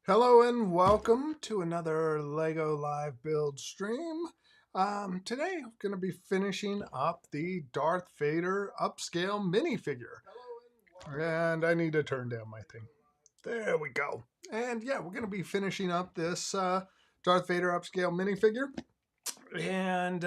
Hello and welcome to another Lego Live build stream. Today I'm going to be finishing up the Darth Vader upscale minifigure. And I need to turn down my thing. There we go. And yeah, we're going to be finishing up this Darth Vader upscale minifigure. And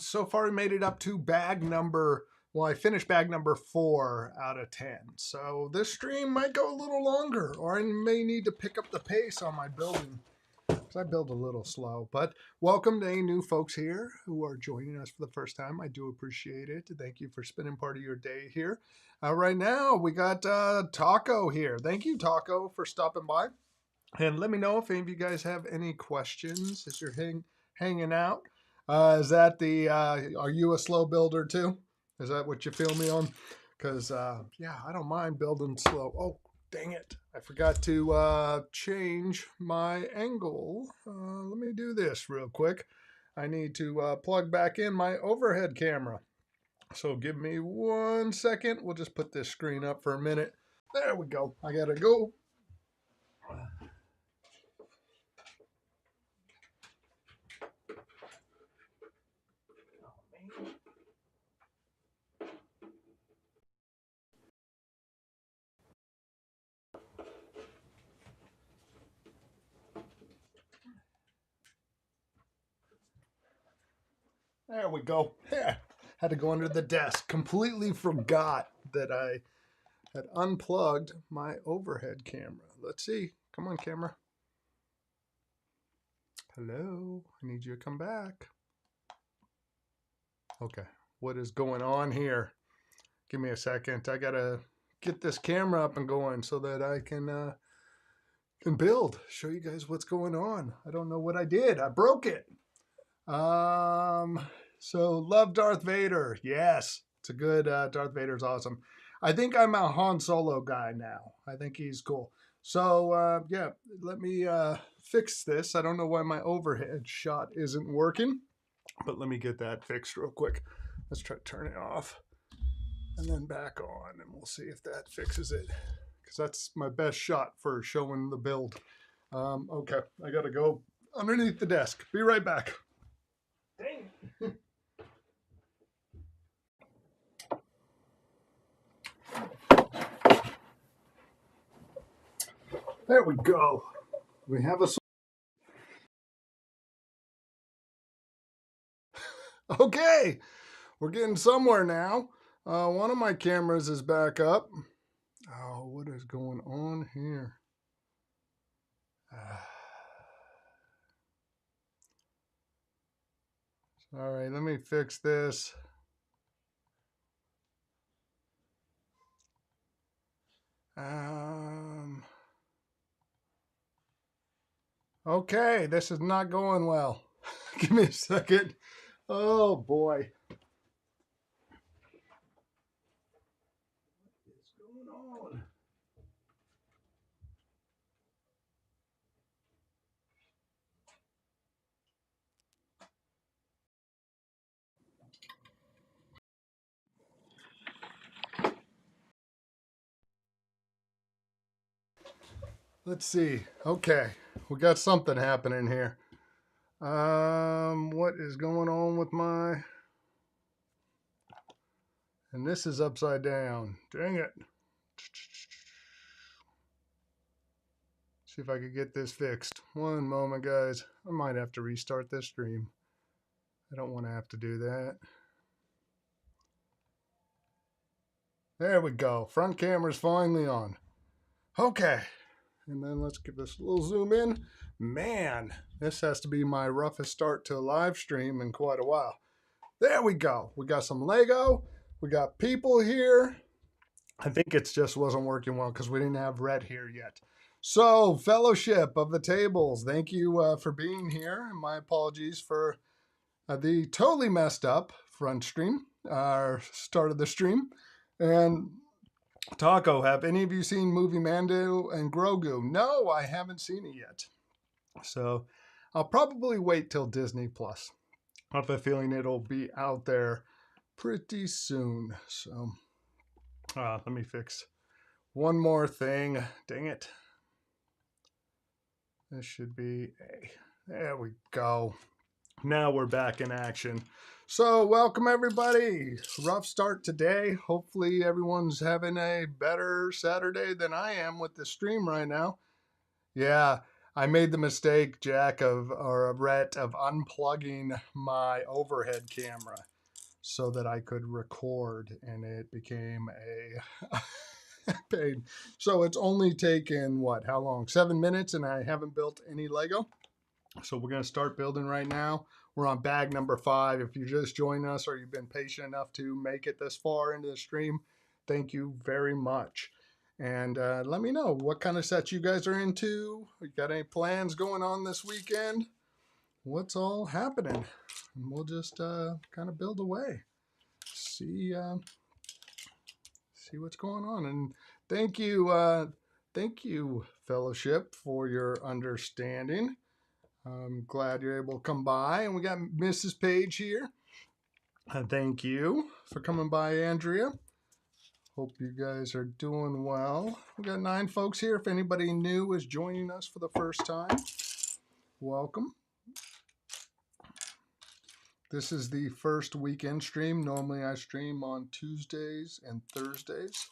so far we made it up to bag number, well, I finished bag number 4 out of 10. So this stream might go a little longer, or I may need to pick up the pace on my building, because I build a little slow. But welcome to any new folks here who are joining us for the first time. I do appreciate it. Thank you for spending part of your day here. Right now we got Taco here. Thank you, Taco, for stopping by. And let me know if any of you guys have any questions as you're hanging out. Is that the, are you a slow builder too? Is that what you feel me on? Because, yeah, I don't mind building slow. Oh, dang it. I forgot to change my angle. Let me do this real quick. I need to plug back in my overhead camera. So give me 1 second. We'll just put this screen up for a minute. There we go. I got to go. There we go. Yeah. Had to go under the desk. Completely forgot that I had unplugged my overhead camera. Let's see. Come on, camera. Hello. I need you to come back. Okay. What is going on here? Give me a second. I got to get this camera up and going so that I can build. Show you guys what's going on. I don't know what I did. I broke it. So love Darth Vader. Yes, it's a good, Darth Vader's awesome. I think I'm a Han Solo guy now. I think he's cool. So, yeah, let me fix this. I don't know why my overhead shot isn't working, but let me get that fixed real quick. Let's try to turn it off and then back on, and we'll see if that fixes it, because that's my best shot for showing the build. Okay, I got to go underneath the desk. Be right back. Dang. There we go. We have a... Okay, we're getting somewhere now. One of my cameras is back up. Oh, what is going on here? All right, let me fix this. Okay, this is not going well. Give me a second. Oh boy. What's going on? Let's see. Okay, we got something happening here. What is going on with my... And this is upside down. Dang it. See if I could get this fixed. One moment, guys. I might have to restart this stream. I don't want to have to do that. There we go. Front camera's finally on. Okay. And then let's give this a little zoom in. Man, this has to be my roughest start to a live stream in quite a while. There we go. We got some Lego. We got people here. I think it just wasn't working well because we didn't have Red here yet. So, Fellowship of the Tables, thank you for being here. My apologies for the totally messed up front stream, start of the stream. And Taco, have any of you seen movie Mando and Grogu? No, I haven't seen it yet. So, I'll probably wait till Disney Plus. I have a feeling it'll be out there pretty soon. So, let me fix one more thing. Dang it. This should be A. There we go. Now we're back in action. So welcome everybody. Rough start today. Hopefully everyone's having a better Saturday than I am with the stream right now. Yeah, I made the mistake, Rhett, of unplugging my overhead camera so that I could record, and it became a pain. So it's only taken, what, how long? 7 minutes, and I haven't built any Lego. So we're going to start building right now. We're on bag number 5. If you just joined us or you've been patient enough to make it this far into the stream, thank you very much. And let me know what kind of sets you guys are into. You got any plans going on this weekend? What's all happening? And we'll just kind of build away. See what's going on. And thank you, Fellowship, for your understanding. I'm glad you're able to come by. And we got Mrs. Page here. Thank you for coming by, Andrea. Hope you guys are doing well. We got 9 folks here. If anybody new is joining us for the first time, welcome. This is the first weekend stream. Normally I stream on Tuesdays and Thursdays,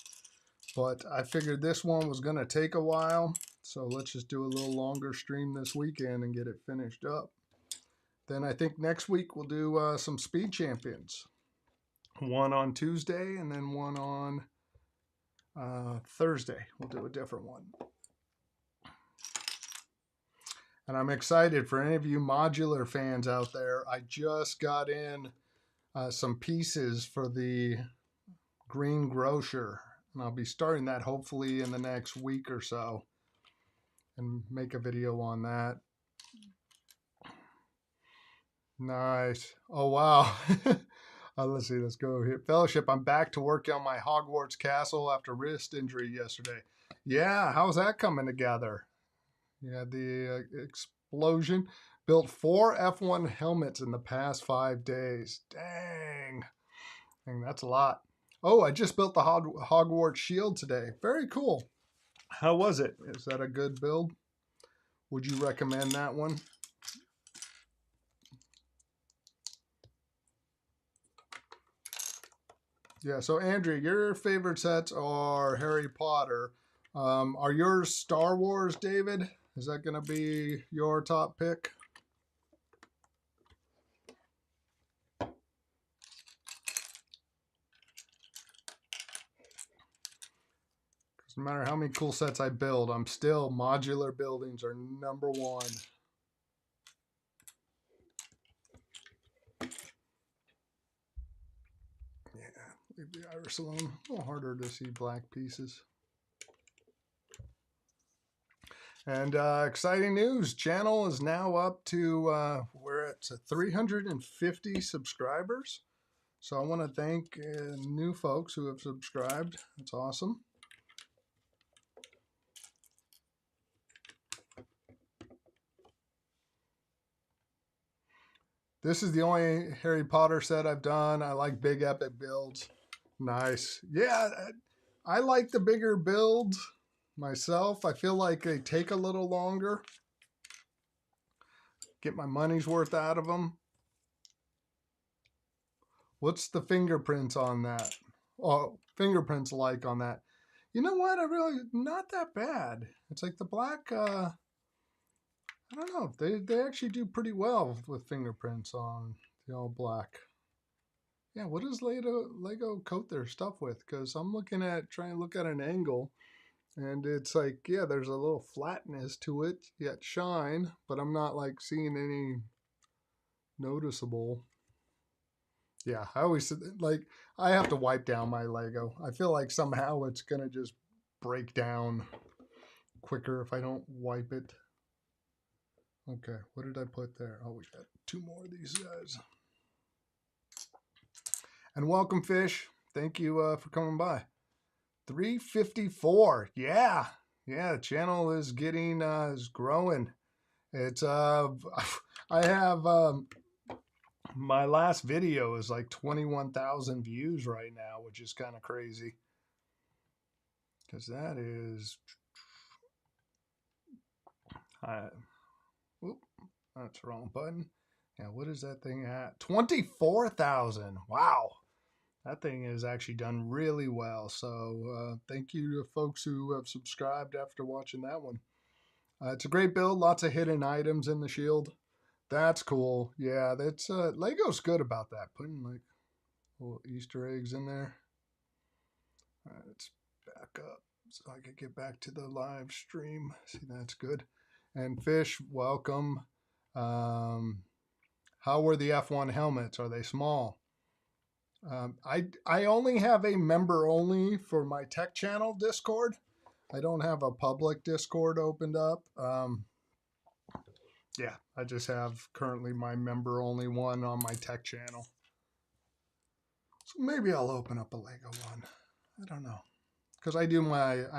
but I figured this one was going to take a while. So let's just do a little longer stream this weekend and get it finished up. Then I think next week we'll do some Speed Champions. One on Tuesday and then one on Thursday. We'll do a different one. And I'm excited for any of you modular fans out there. I just got in some pieces for the green grocer. And I'll be starting that hopefully in the next week or so. And make a video on that. Nice. Oh, wow. Let's see. Let's go here. Fellowship, I'm back to work on my Hogwarts castle after wrist injury yesterday. Yeah, how's that coming together? You had the explosion. Built 4 F1 helmets in the past 5 days. Dang. That's a lot. Oh, I just built the Hogwarts shield today. Very cool. How was it? Is that a good build? Would you recommend that one? Yeah, so Andrea, your favorite sets are Harry Potter. Are yours Star Wars, David? Is that going to be your top pick? Because no matter how many cool sets I build, I'm still modular buildings are number 1. Yeah, leave the iris alone. A little harder to see black pieces. And exciting news, channel is now up to, we're at 350 subscribers. So I want to thank new folks who have subscribed. That's awesome. This is the only Harry Potter set I've done. I like big epic builds. Nice. Yeah, I like the bigger builds myself. I feel like they take a little longer. Get my money's worth out of them. What's the fingerprints on that? Oh, fingerprints like on that. You know what? I really, not that bad. It's like the black, I don't know. They actually do pretty well with fingerprints on the all black. Yeah, what does Lego coat their stuff with? Because I'm trying to look at an angle, and it's like, yeah, there's a little flatness to it, yet shine, but I'm not like seeing any noticeable. Yeah, I always like, I have to wipe down my Lego. I feel like somehow it's gonna just break down quicker if I don't wipe it. Okay, what did I put there? Oh, we got 2 more of these guys. And welcome, Fish. Thank you for coming by. 354. Yeah, the channel is getting is growing. It's I have my last video is like 21,000 views right now, which is kind of crazy. Because that is, Whoop, that's the wrong button. Yeah, what is that thing at? 24,000. Wow. That thing is actually done really well. So thank you to folks who have subscribed after watching that one. It's a great build. Lots of hidden items in the shield. That's cool. Yeah, that's Lego's good about that. Putting like little Easter eggs in there. All right, let's back up so I can get back to the live stream. See, that's good. And Fish, welcome. How were the F1 helmets? Are they small? I only have a member only for my tech channel Discord. I don't have a public Discord opened up. Yeah, I just have currently my member only one on my tech channel. So maybe I'll open up a Lego one. I don't know. Because I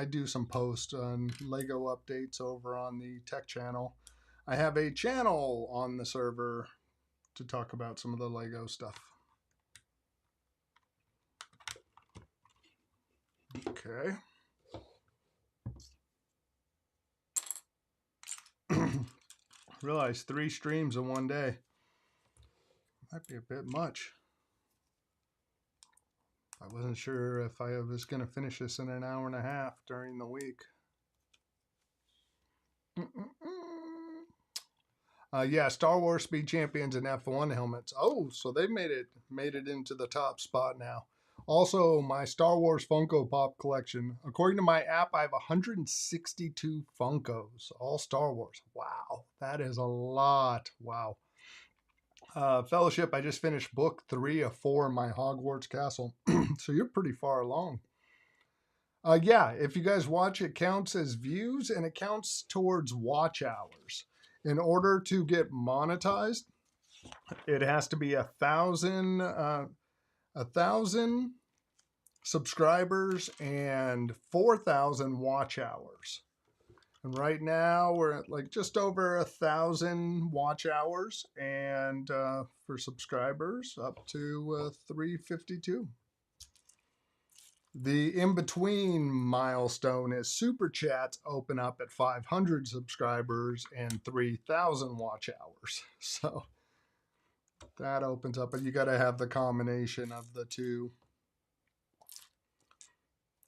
do some posts on Lego updates over on the tech channel. I have a channel on the server to talk about some of the Lego stuff. Okay. Realize 3 streams in one day. Might be a bit much. I wasn't sure if I was going to finish this in an hour and a half during the week. Yeah, Star Wars Speed Champions and F1 helmets. Oh, so they've made it into the top spot now. Also, my Star Wars Funko Pop collection. According to my app, I have 162 Funkos, all Star Wars. Wow, that is a lot. Wow. Fellowship, I just finished book 3 of 4 in my Hogwarts castle. So you're pretty far along. Yeah, if you guys watch, it counts as views and it counts towards watch hours. In order to get monetized, it has to be 1,000 subscribers and 4,000 watch hours. And right now we're at like just over 1,000 watch hours, and for subscribers up to 352. The in-between milestone is Super Chats open up at 500 subscribers and 3,000 watch hours. So that opens up, but you got to have the combination of the two.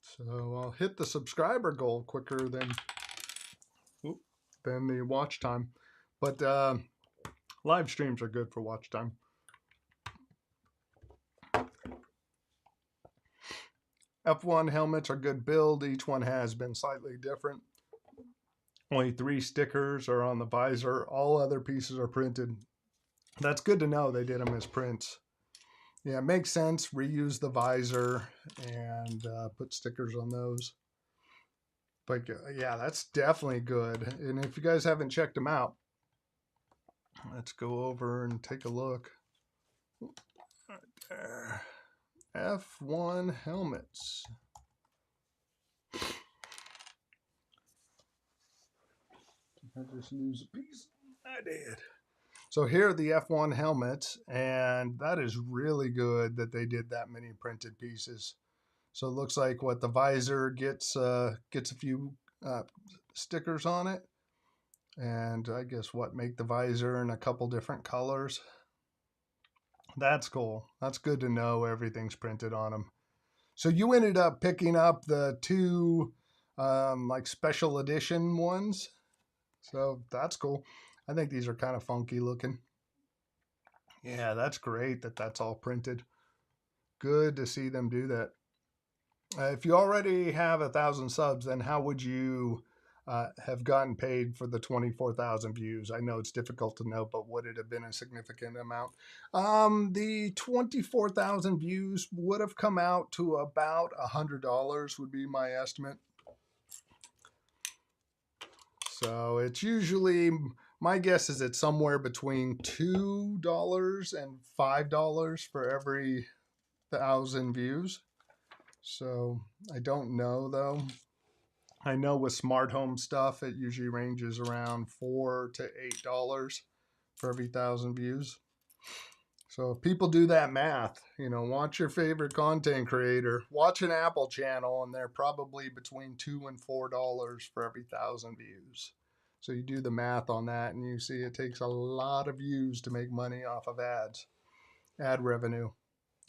So I'll hit the subscriber goal quicker than the watch time. But live streams are good for watch time. F1 helmets are good build. Each one has been slightly different. Only 3 stickers are on the visor. All other pieces are printed. That's good to know they did them as prints. Yeah, it makes sense. Reuse the visor and put stickers on those. But yeah, that's definitely good. And if you guys haven't checked them out, let's go over and take a look. Right there. F1 helmets. I just lose a piece. I did. So here are the F1 helmets, and that is really good that they did that many printed pieces. So it looks like what the visor gets a few stickers on it, and I guess what make the visor in a couple different colors. That's cool. That's good to know everything's printed on them. So you ended up picking up the 2 like special edition ones. So that's cool. I think these are kind of funky looking. Yeah, that's great that that's all printed. Good to see them do that. If you already have 1,000 subs, then how would you have gotten paid for the 24,000 views? I know it's difficult to know, but would it have been a significant amount? The 24,000 views would have come out to about $100 would be my estimate. So it's usually, my guess is it's somewhere between $2 and $5 for every 1,000 views. So I don't know though. I know with smart home stuff, it usually ranges around $4 to $8 for every 1,000 views. So if people do that math, you know, watch your favorite content creator, watch an Apple channel, and they're probably between $2 and $4 for every 1,000 views. So you do the math on that and you see it takes a lot of views to make money off of ads, ad revenue.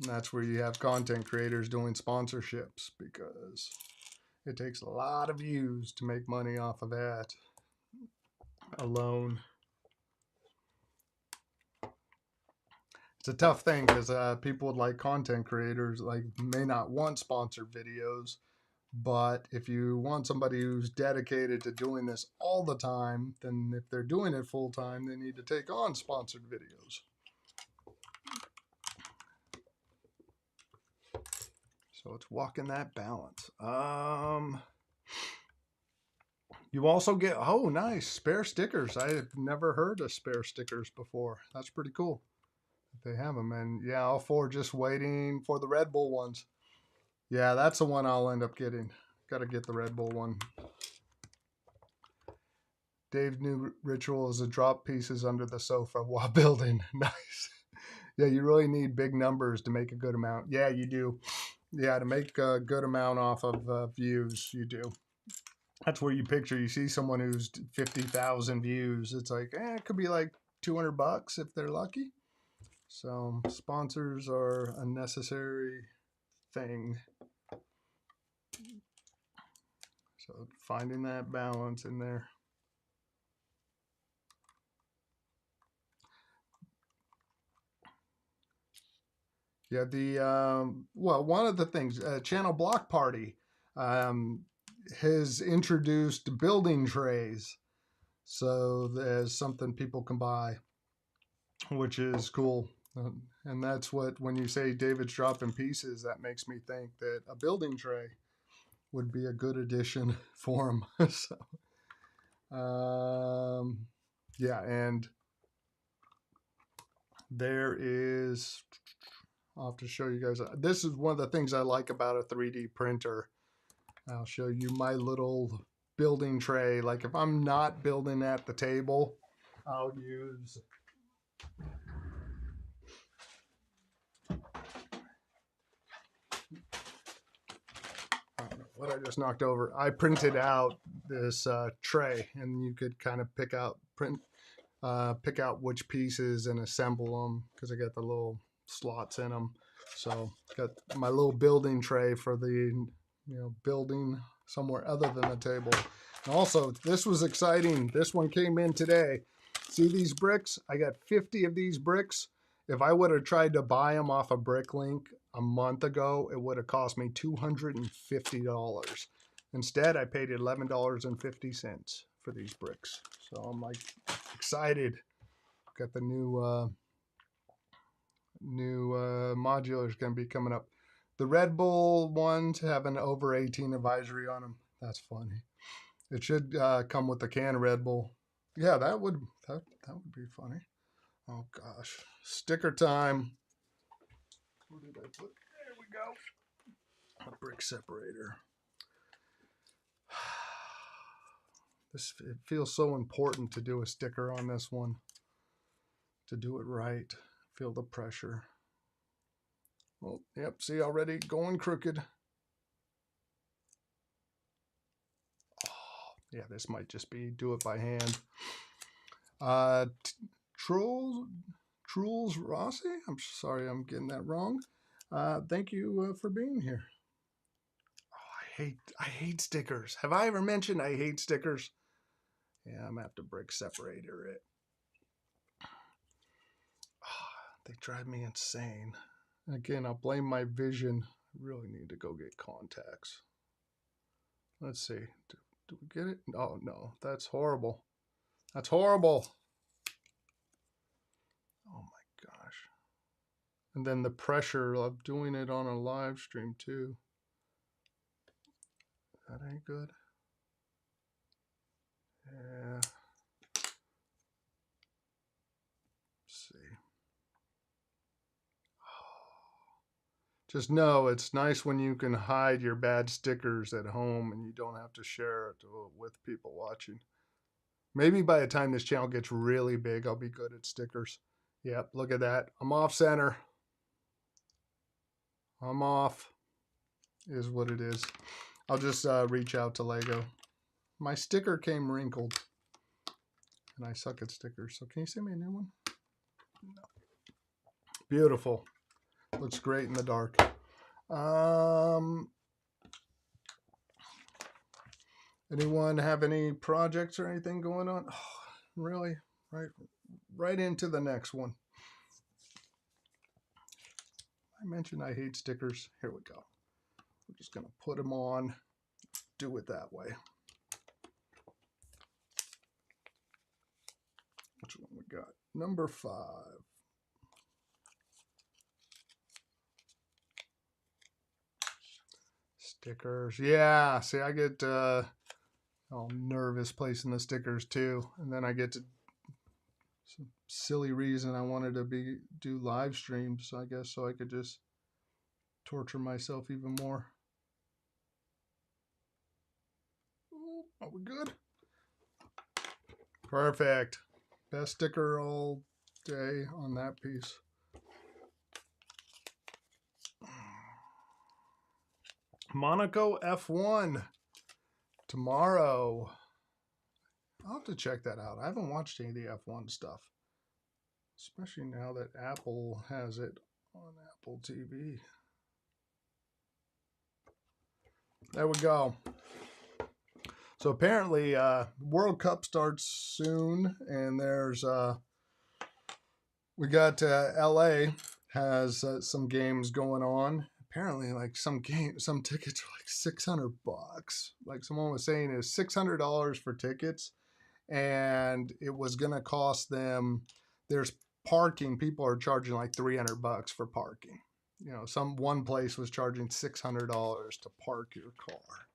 And that's where you have content creators doing sponsorships, because it takes a lot of views to make money off of ads alone. It's a tough thing because people like content creators may not want sponsored videos, but if you want somebody who's dedicated to doing this all the time, then if they're doing it full time, they need to take on sponsored videos. So it's walking that balance. You also get, oh, nice, spare stickers. I have never heard of spare stickers before. That's pretty cool. They have them, and yeah, all four just waiting for the Red Bull ones. Yeah, that's the one I'll end up getting. Got to get the Red Bull one. Dave's new ritual is to drop pieces under the sofa while building. Nice. Yeah, you really need big numbers to make a good amount. Yeah, you do. Yeah, to make a good amount off of views, you do. That's where you picture, you see someone who's 50,000 views. It's like, it could be like $200 if they're lucky. So sponsors are a necessary thing. So finding that balance in there. Yeah, well, one of the things, Channel Block Party has introduced building trays. So there's something people can buy, which is cool. And that's what, when you say David's dropping pieces, that makes me think that a building tray would be a good addition for him. So, yeah, and there is, I'll have to show you guys. This is one of the things I like about a 3D printer. I'll show you my little building tray. Like if I'm not building at the table, I'll use what I just knocked over. I printed out this tray, and you could kind of pick out which pieces and assemble them, because I got the little slots in them. So got my little building tray for the building somewhere other than the table. And also, this was exciting. This one came in today. See these bricks? I got 50 of these bricks. If I would have tried to buy them off of BrickLink a month ago, it would have cost me $250. Instead, I paid $11.50 for these bricks. So I'm like excited. Got the new modular is going to be coming up. The Red Bull ones have an over 18 advisory on them. That's funny. It should come with a can of Red Bull. Yeah, that would be funny. Oh gosh, sticker time. Where did I put? There we go. A brick separator. It feels so important to do a sticker on this one. To do it right. Feel the pressure. Oh, yep, see, already going crooked. Oh, yeah, this might just be do it by hand. Truls Rossi, I'm sorry I'm getting that wrong. Thank you for being here. Oh, I hate stickers. Have I ever mentioned I hate stickers? Yeah, I'm gonna have to brick separator it. Oh, they drive me insane. Again, I'll blame my vision. I really need to go get contacts. Let's see. Do we get it? Oh, no. That's horrible. That's horrible. Oh, my gosh. And then the pressure of doing it on a live stream, too. That ain't good. Yeah. Let's see. Just know it's nice when you can hide your bad stickers at home and you don't have to share it with people watching. Maybe by the time this channel gets really big, I'll be good at stickers. Yep, look at that. I'm off center. I'm off is what it is. I'll just reach out to Lego. My sticker came wrinkled. and I suck at stickers. So can you send me a new one? No. Beautiful. Looks great in the dark. Anyone have any projects or anything going on? Oh, really? Right into the next one. I mentioned I hate stickers. Here we go. We're just going to put them on. Do it that way. Which one we got? Number 5. Stickers. Yeah. See, I get all nervous placing the stickers too. And then I get to some silly reason I wanted to do live streams, I guess, so I could just torture myself even more. Are we good? Perfect. Best sticker all day on that piece. Monaco F1 tomorrow. I'll have to check that out. I haven't watched any of the F1 stuff, especially now that Apple has it on Apple TV. There we go. So apparently World Cup starts soon, and there's we got LA has some games going on. Apparently, like some tickets are like $600. Like someone was saying, is $600 for tickets, and it was gonna cost them. There's parking. People are charging like $300 for parking. You know, one place was charging $600 to park your car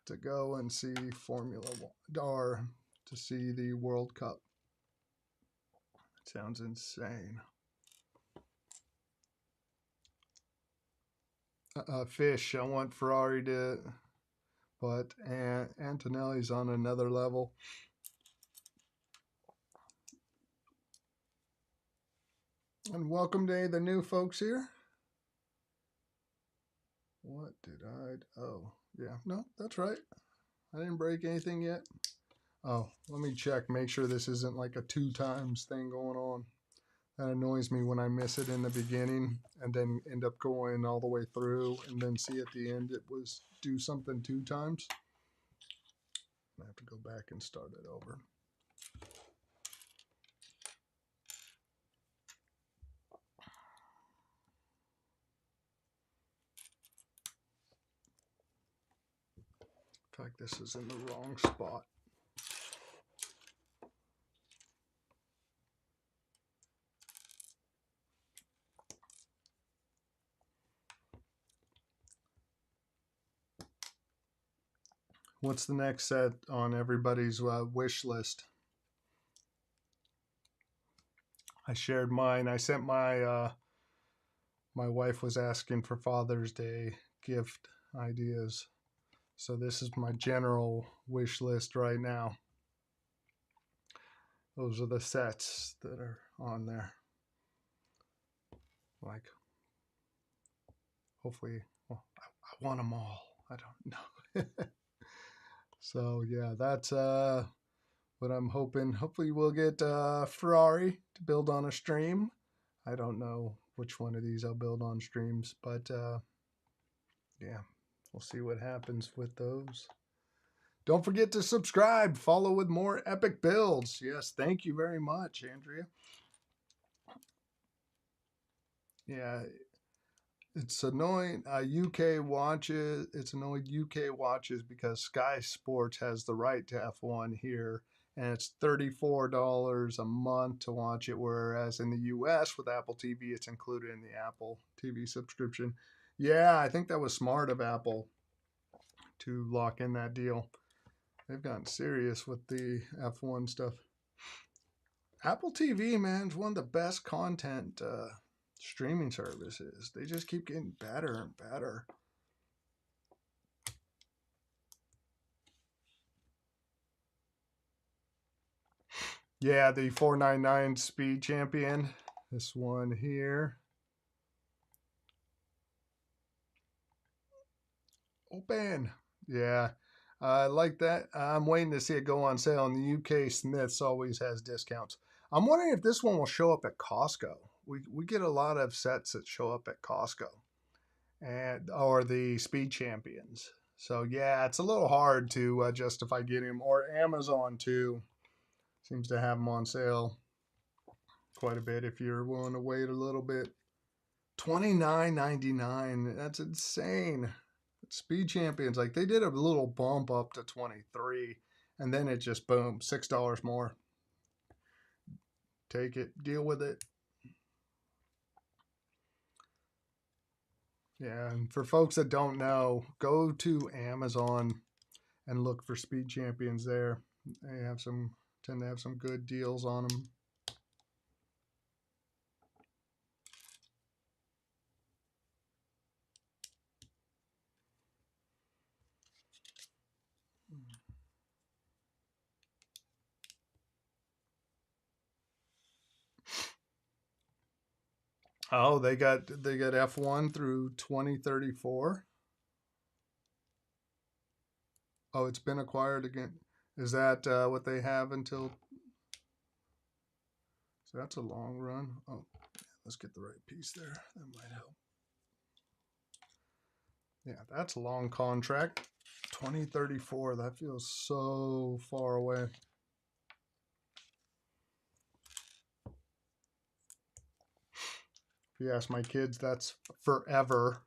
to go and see Formula One or to see the World Cup. Sounds insane. Fish, I want Ferrari to, but Antonelli's on another level. And welcome to the new folks here. What did oh, yeah, no, that's right. I didn't break anything yet. Oh, let me check, make sure this isn't like a 2 times thing going on. That annoys me when I miss it in the beginning and then end up going all the way through and then see at the end it was do something 2 times. I have to go back and start it over. In fact, this is in the wrong spot. What's the next set on everybody's wish list? I shared mine. I sent my my wife was asking for Father's Day gift ideas. So this is my general wish list right now. Those are the sets that are on there. Like, hopefully, well, I want them all. I don't know. So yeah, that's what I'm hoping. Hopefully we'll get Ferrari to build on a stream. I don't know which one of these I'll build on streams, but yeah, we'll see what happens with those. Don't forget to subscribe. Follow with more epic builds. Yes, thank you very much, Andrea. Yeah, it's annoying. UK watches. It's annoying UK watches because Sky Sports has the right to F1 here, and it's $34 a month to watch it. Whereas in the US with Apple TV, it's included in the Apple TV subscription. Yeah, I think that was smart of Apple to lock in that deal. They've gotten serious with the F1 stuff. Apple TV, man, is one of the best content streaming services. They just keep getting better and better. Yeah, the 499 Speed Champion. This one here. Open. Yeah. I like that. I'm waiting to see it go on sale. In the UK, Smith's always has discounts. I'm wondering if this one will show up at Costco. We get a lot of sets that show up at Costco and or the Speed Champions. So yeah, it's a little hard to justify getting them. Or Amazon too seems to have them on sale quite a bit if you're willing to wait a little bit. $29.99. That's insane. Speed Champions, like they did a little bump up to 23, and then it just boom, $6 more. Take it, deal with it. Yeah, and for folks that don't know, go to Amazon and look for Speed Champions there. They have tend to have some good deals on them. Oh, they got F1 through 2034. Oh, it's been acquired again. Is that what they have until? So that's a long run. Oh, let's get the right piece there. That might help. Yeah, that's a long contract. 2034. That feels so far away. If you ask my kids, that's forever.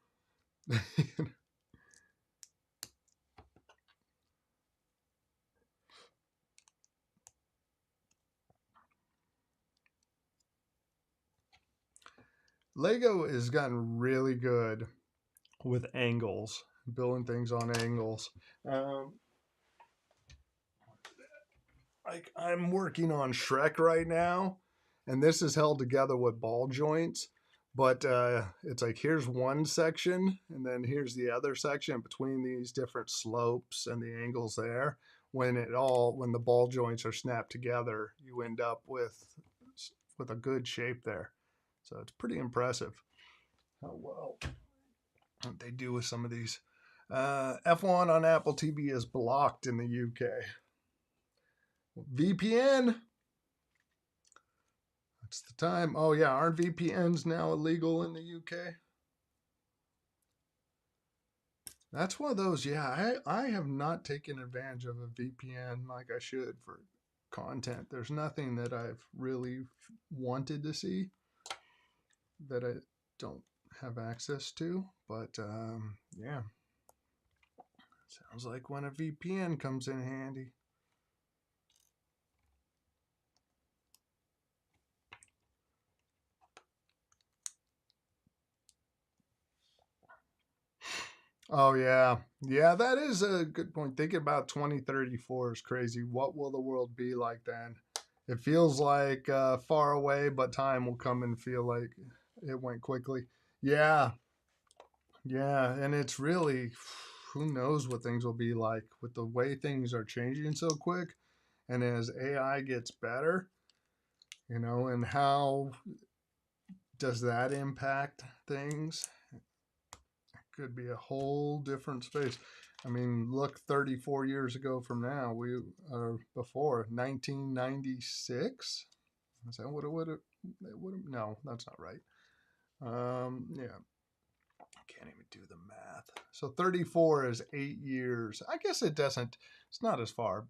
Lego has gotten really good with angles, building things on angles. Like I'm working on Shrek right now, and this is held together with ball joints. But it's like here's one section, and then here's the other section between these different slopes and the angles there. When the ball joints are snapped together, you end up with a good shape there. So it's pretty impressive how well they do with some of these. F1 on Apple TV is blocked in the UK. VPN. That's the time. Oh yeah, aren't VPNs now illegal in the UK? That's one of those. Yeah, I have not taken advantage of a VPN like I should for content. There's nothing that I've really wanted to see that I don't have access to. But yeah, sounds like when a VPN comes in handy. Oh yeah. Yeah, that is a good point. Thinking about 2034 is crazy. What will the world be like then? It feels like far away, but time will come and feel like it went quickly. Yeah. Yeah, and it's really who knows what things will be like with the way things are changing so quick and as AI gets better, and how does that impact things? Could be a whole different space. I mean, look, 34 years ago from now, before 1996. Is that what it would have? No, that's not right. Yeah, I can't even do the math. So 34 is 8 years. I guess it doesn't. It's not as far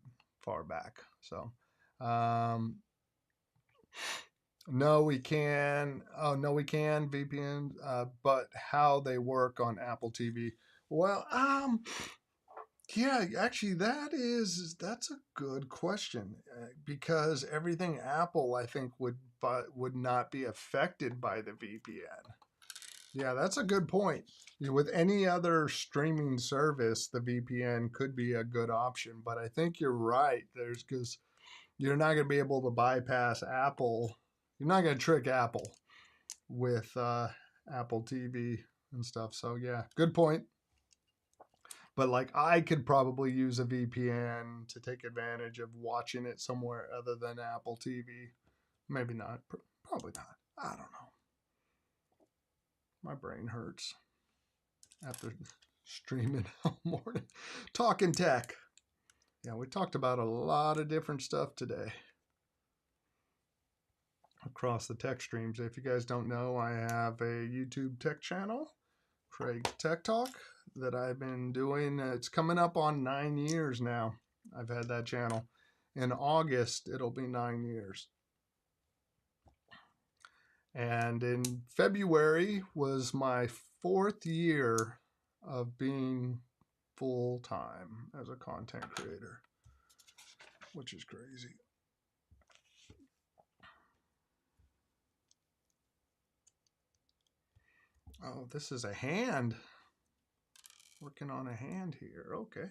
back. So, um, no, we can. Oh, no, we can VPN, but how they work on Apple TV. Well, yeah, actually, that's a good question because everything Apple, I think, would not be affected by the VPN. Yeah, that's a good point. With any other streaming service, the VPN could be a good option, but I think you're right. Because you're not going to be able to bypass Apple. You're not going to trick Apple with Apple TV and stuff. So yeah, good point. But like I could probably use a VPN to take advantage of watching it somewhere other than Apple TV. Maybe not. Probably not. I don't know. My brain hurts after streaming all morning. Talking tech. Yeah, we talked about a lot of different stuff today across the tech streams. If you guys don't know, I have a YouTube tech channel, Craig's Tech Talk, that I've been doing. It's coming up on 9 years now. I've had that channel. In August, it'll be 9 years. And in February was my 4th year of being full-time as a content creator, which is crazy. Oh, this is a hand. Working on a hand here. Okay.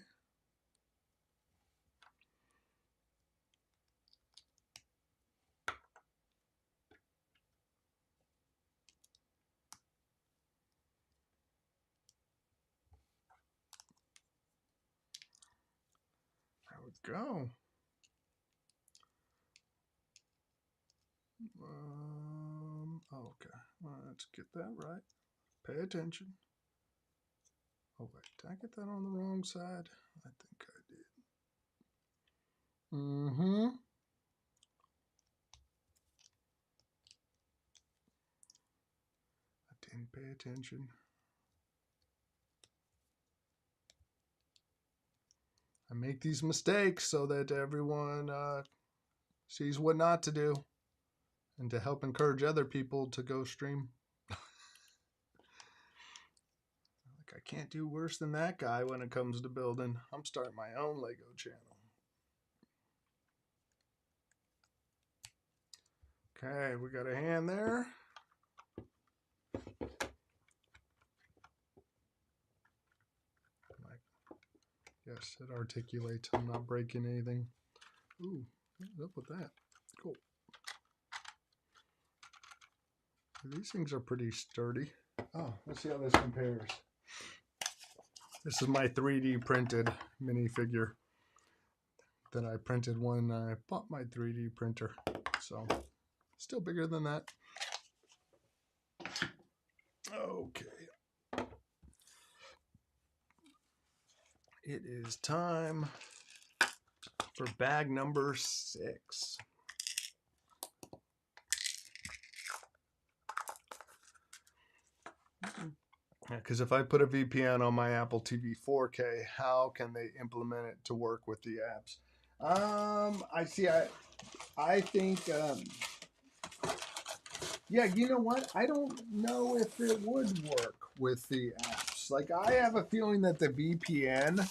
There we go. Okay. Let's get that right. Pay attention. Oh, wait. Did I get that on the wrong side? I think I did. I didn't pay attention. I make these mistakes so that everyone sees what not to do and to help encourage other people to go stream. Like, I can't do worse than that guy when it comes to building. I'm starting my own Lego channel. Okay, we got a hand there. Yes, it articulates. I'm not breaking anything. Ooh, what's up with that? Cool. These things are pretty sturdy. Oh, let's see how this compares. This is my 3D printed minifigure that I printed when I bought my 3D printer. So, still bigger than that. Okay. It is time for bag number 6. Because if I put a VPN on my Apple TV 4K, how can they implement it to work with the apps? I think, yeah, you know what? I don't know if it would work with the apps. Like, I have a feeling that the VPN,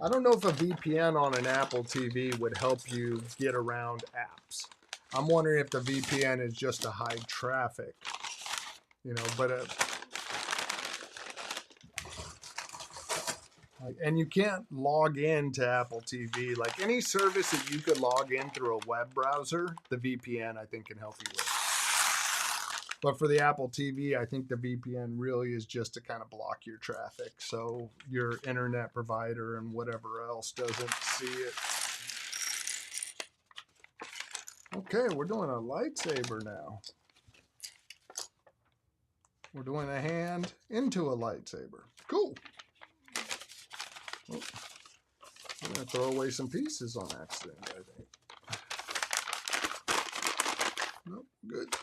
I don't know if a VPN on an Apple TV would help you get around apps. I'm wondering if the VPN is just to hide traffic. You know, but and you can't log in to Apple TV. Like any service that you could log in through a web browser, the VPN I think can help you with. But for the Apple TV, I think the VPN really is just to kind of block your traffic, so your internet provider and whatever else doesn't see it. Okay, we're doing a lightsaber now. We're doing a hand into a lightsaber. Cool. Oh, I'm going to throw away some pieces on accident, I think. Nope, good.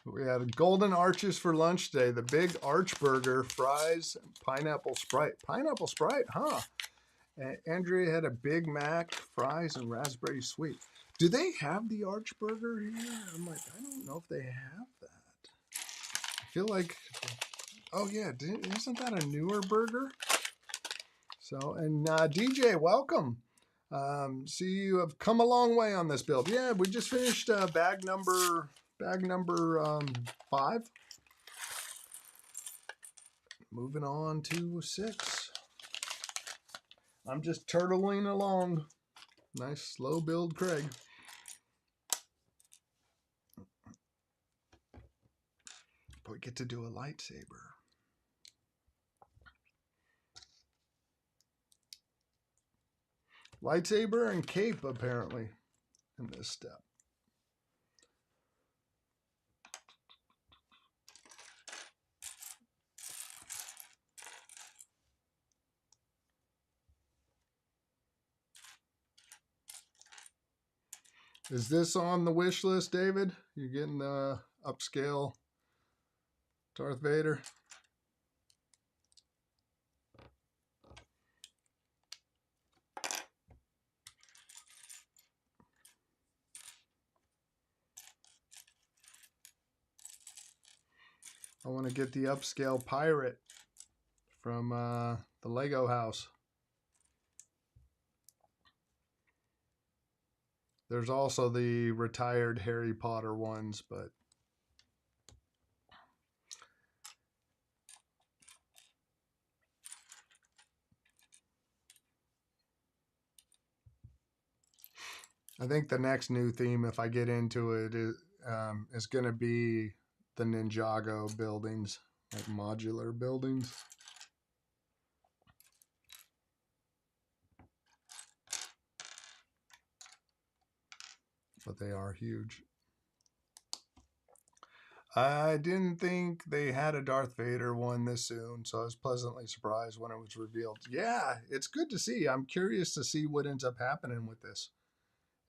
We had golden arches for lunch today. The big arch burger, fries, and pineapple Sprite. Pineapple Sprite, huh? And Andrea had a Big Mac, fries, and raspberry sweet. Do they have the arch burger here? I'm like, I don't know if they have that. I feel like, oh yeah, isn't that a newer burger? So, and DJ, welcome. See, you have come a long way on this build. Yeah, we just finished bag number 5. Moving on to 6. I'm just turtling along. Nice slow build, Craig. But we get to do a lightsaber. Lightsaber and cape, apparently, in this step. Is this on the wish list, David? You getting the upscale Darth Vader? I want to get the upscale pirate from the Lego house. There's also the retired Harry Potter ones, but I think the next new theme, if I get into it, is going to be the Ninjago buildings, like modular buildings. But they are huge. I didn't think they had a Darth Vader one this soon, so I was pleasantly surprised when it was revealed. Yeah, it's good to see. I'm curious to see what ends up happening with this.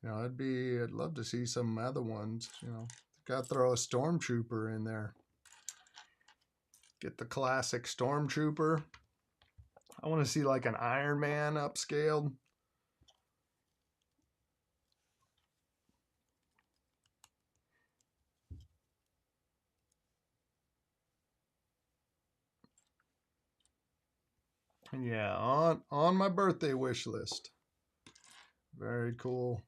You know, I'd love to see some other ones. You know, got to throw a Stormtrooper in there. Get the classic Stormtrooper. I want to see like an Iron Man upscaled. Yeah, on my birthday wish list. Very cool.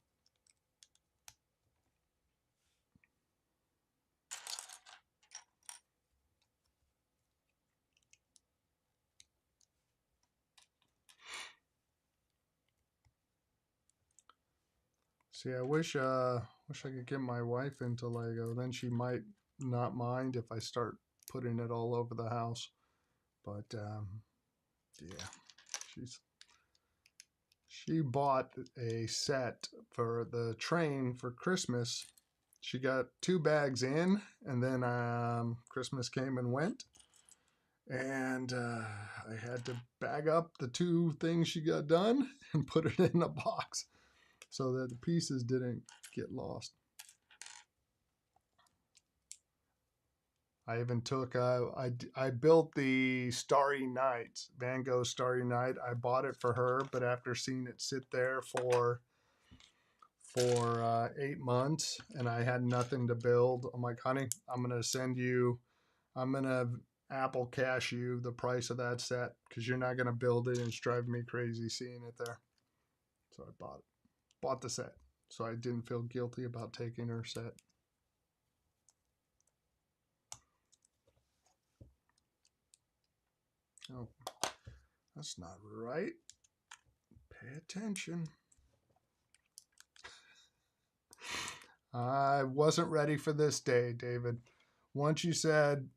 See, I wish I could get my wife into Lego. Then she might not mind if I start putting it all over the house. But yeah, she bought a set for the train for Christmas. She got 2 bags in, and then Christmas came and went, and I had to bag up the 2 things she got done and put it in a box so that the pieces didn't get lost. I even took I built the Starry Night, Van Gogh Starry Night. I bought it for her, but after seeing it sit there for 8 months and I had nothing to build, I'm like, honey, I'm gonna Apple Cash you the price of that set because you're not gonna build it, and it's driving me crazy seeing it there. So I bought the set, so I didn't feel guilty about taking her set. Oh, that's not right. Pay attention. I wasn't ready for this day, David. Once you said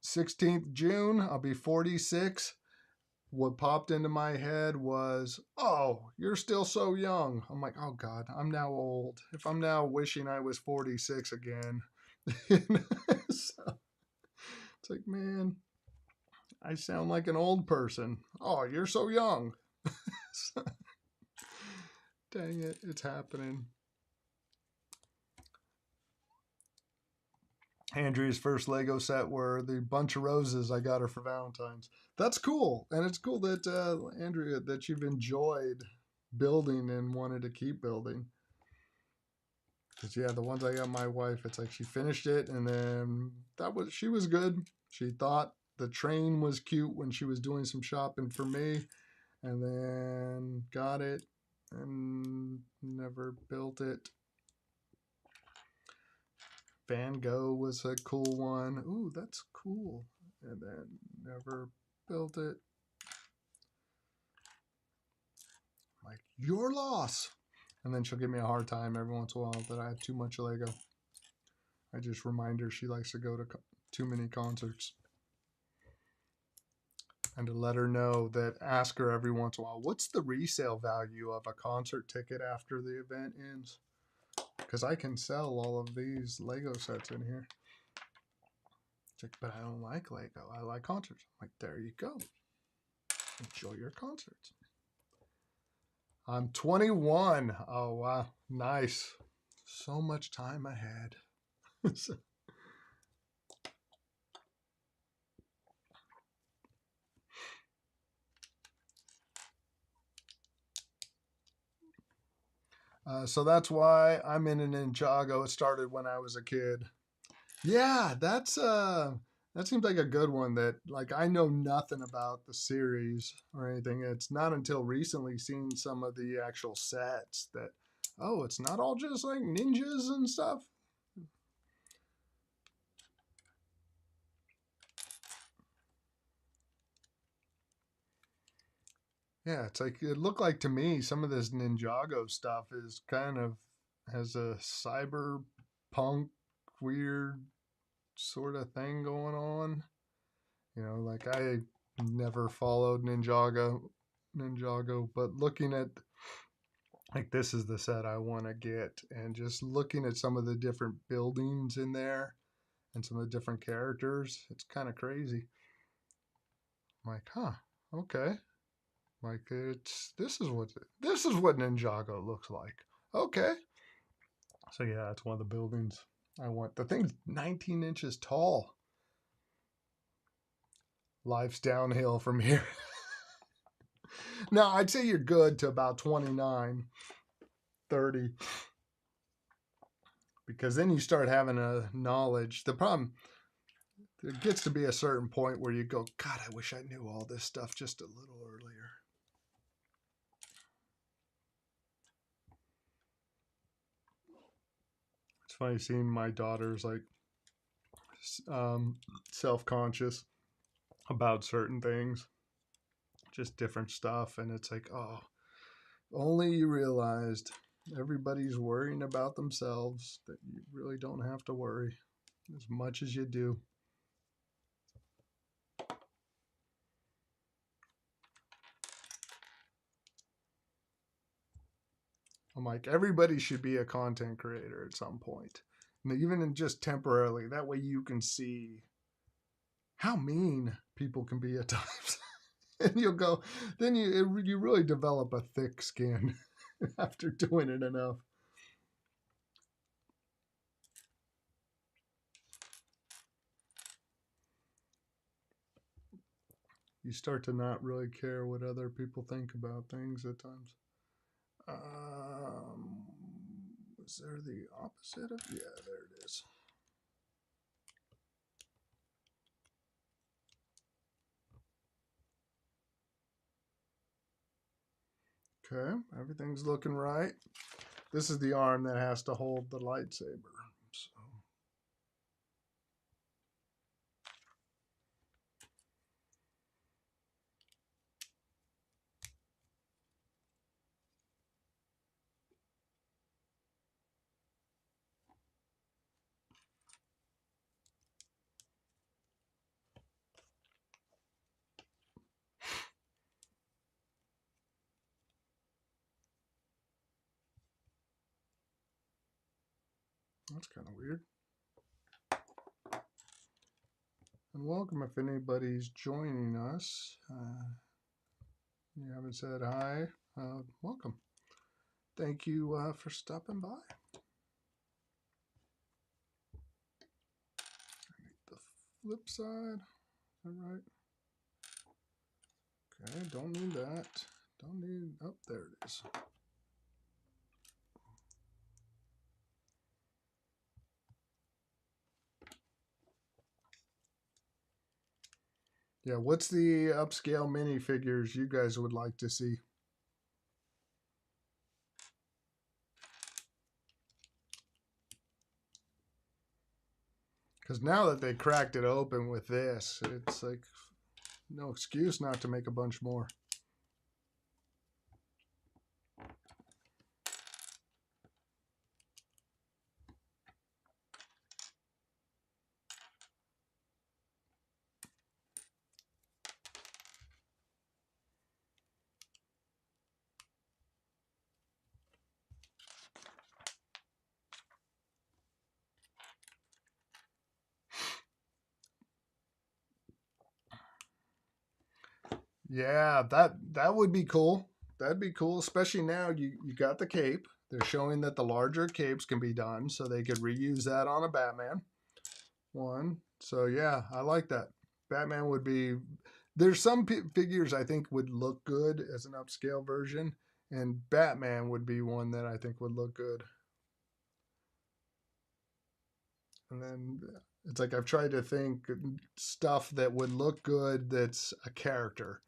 16th June, I'll be 46. What popped into my head was, oh, you're still so young. I'm like, oh God, I'm now old. If I'm now wishing I was 46 again. So, it's like, man, I sound like an old person. Oh, you're so young. So, dang it, it's happening. Andrea's first Lego set were the bunch of roses I got her for Valentine's. That's cool. And it's cool that, Andrea, that you've enjoyed building and wanted to keep building. Because, yeah, the ones I got my wife, it's like she finished it and then she was good. She thought the train was cute when she was doing some shopping for me, and then got it and never built it. Van Gogh was a cool one. Ooh, that's cool. And then never built it. I'm like, your loss. And then she'll give me a hard time every once in a while that I have too much Lego. I just remind her she likes to go to too many concerts. And to let her know that, ask her every once in a while, what's the resale value of a concert ticket after the event ends? Because I can sell all of these Lego sets in here. Like, but I don't like Lego. I like concerts. I'm like, there you go. Enjoy your concerts. I'm 21. Oh, wow. Nice. So much time ahead. So, so that's why I'm in an Ninjago. It started when I was a kid. Yeah, that seems like a good one that like I know nothing about the series or anything. It's not until recently seeing some of the actual sets that oh, it's not all just like ninjas and stuff. Yeah, it's like it looked like to me some of this Ninjago stuff is kind of has a cyberpunk weird sort of thing going on. You know, like I never followed Ninjago, but looking at like this is the set I want to get, and just looking at some of the different buildings in there and some of the different characters, it's kind of crazy. I'm like, huh, okay. Like it's this is what Ninjago looks like. Okay. So yeah, that's one of the buildings I want. The thing's 19 inches tall. Life's downhill from here. Now, I'd say you're good to about 29, 30, because then you start having a knowledge. The problem, there gets to be a certain point where you go, God, I wish I knew all this stuff just a little earlier. It's funny seeing my daughters like self-conscious about certain things, just different stuff. And it's like, oh, only you realized everybody's worrying about themselves, that you really don't have to worry as much as you do. I'm like, everybody should be a content creator at some point. And even in just temporarily, that way you can see how mean people can be at times. And you'll go, then you really develop a thick skin after doing it enough. You start to not really care what other people think about things at times. Is there the opposite of? Yeah, there it is. Okay, everything's looking right. This is the arm that has to hold the lightsaber. So. That's kind of weird. And welcome if anybody's joining us. You haven't said hi. Welcome. Thank you for stopping by. The flip side. Is that right? Okay, don't need that. Don't need. Oh, there it is. Yeah, what's the upscale minifigures you guys would like to see? Because now that they cracked it open with this, it's like no excuse not to make a bunch more. Yeah, that would be cool. That'd be cool, especially now you got the cape. They're showing that the larger capes can be done, so they could reuse that on a Batman. One. So yeah, I like that. Batman would be... There's some figures I think would look good as an upscale version, and Batman would be one that I think would look good. And then it's like I've tried to think stuff that would look good that's a character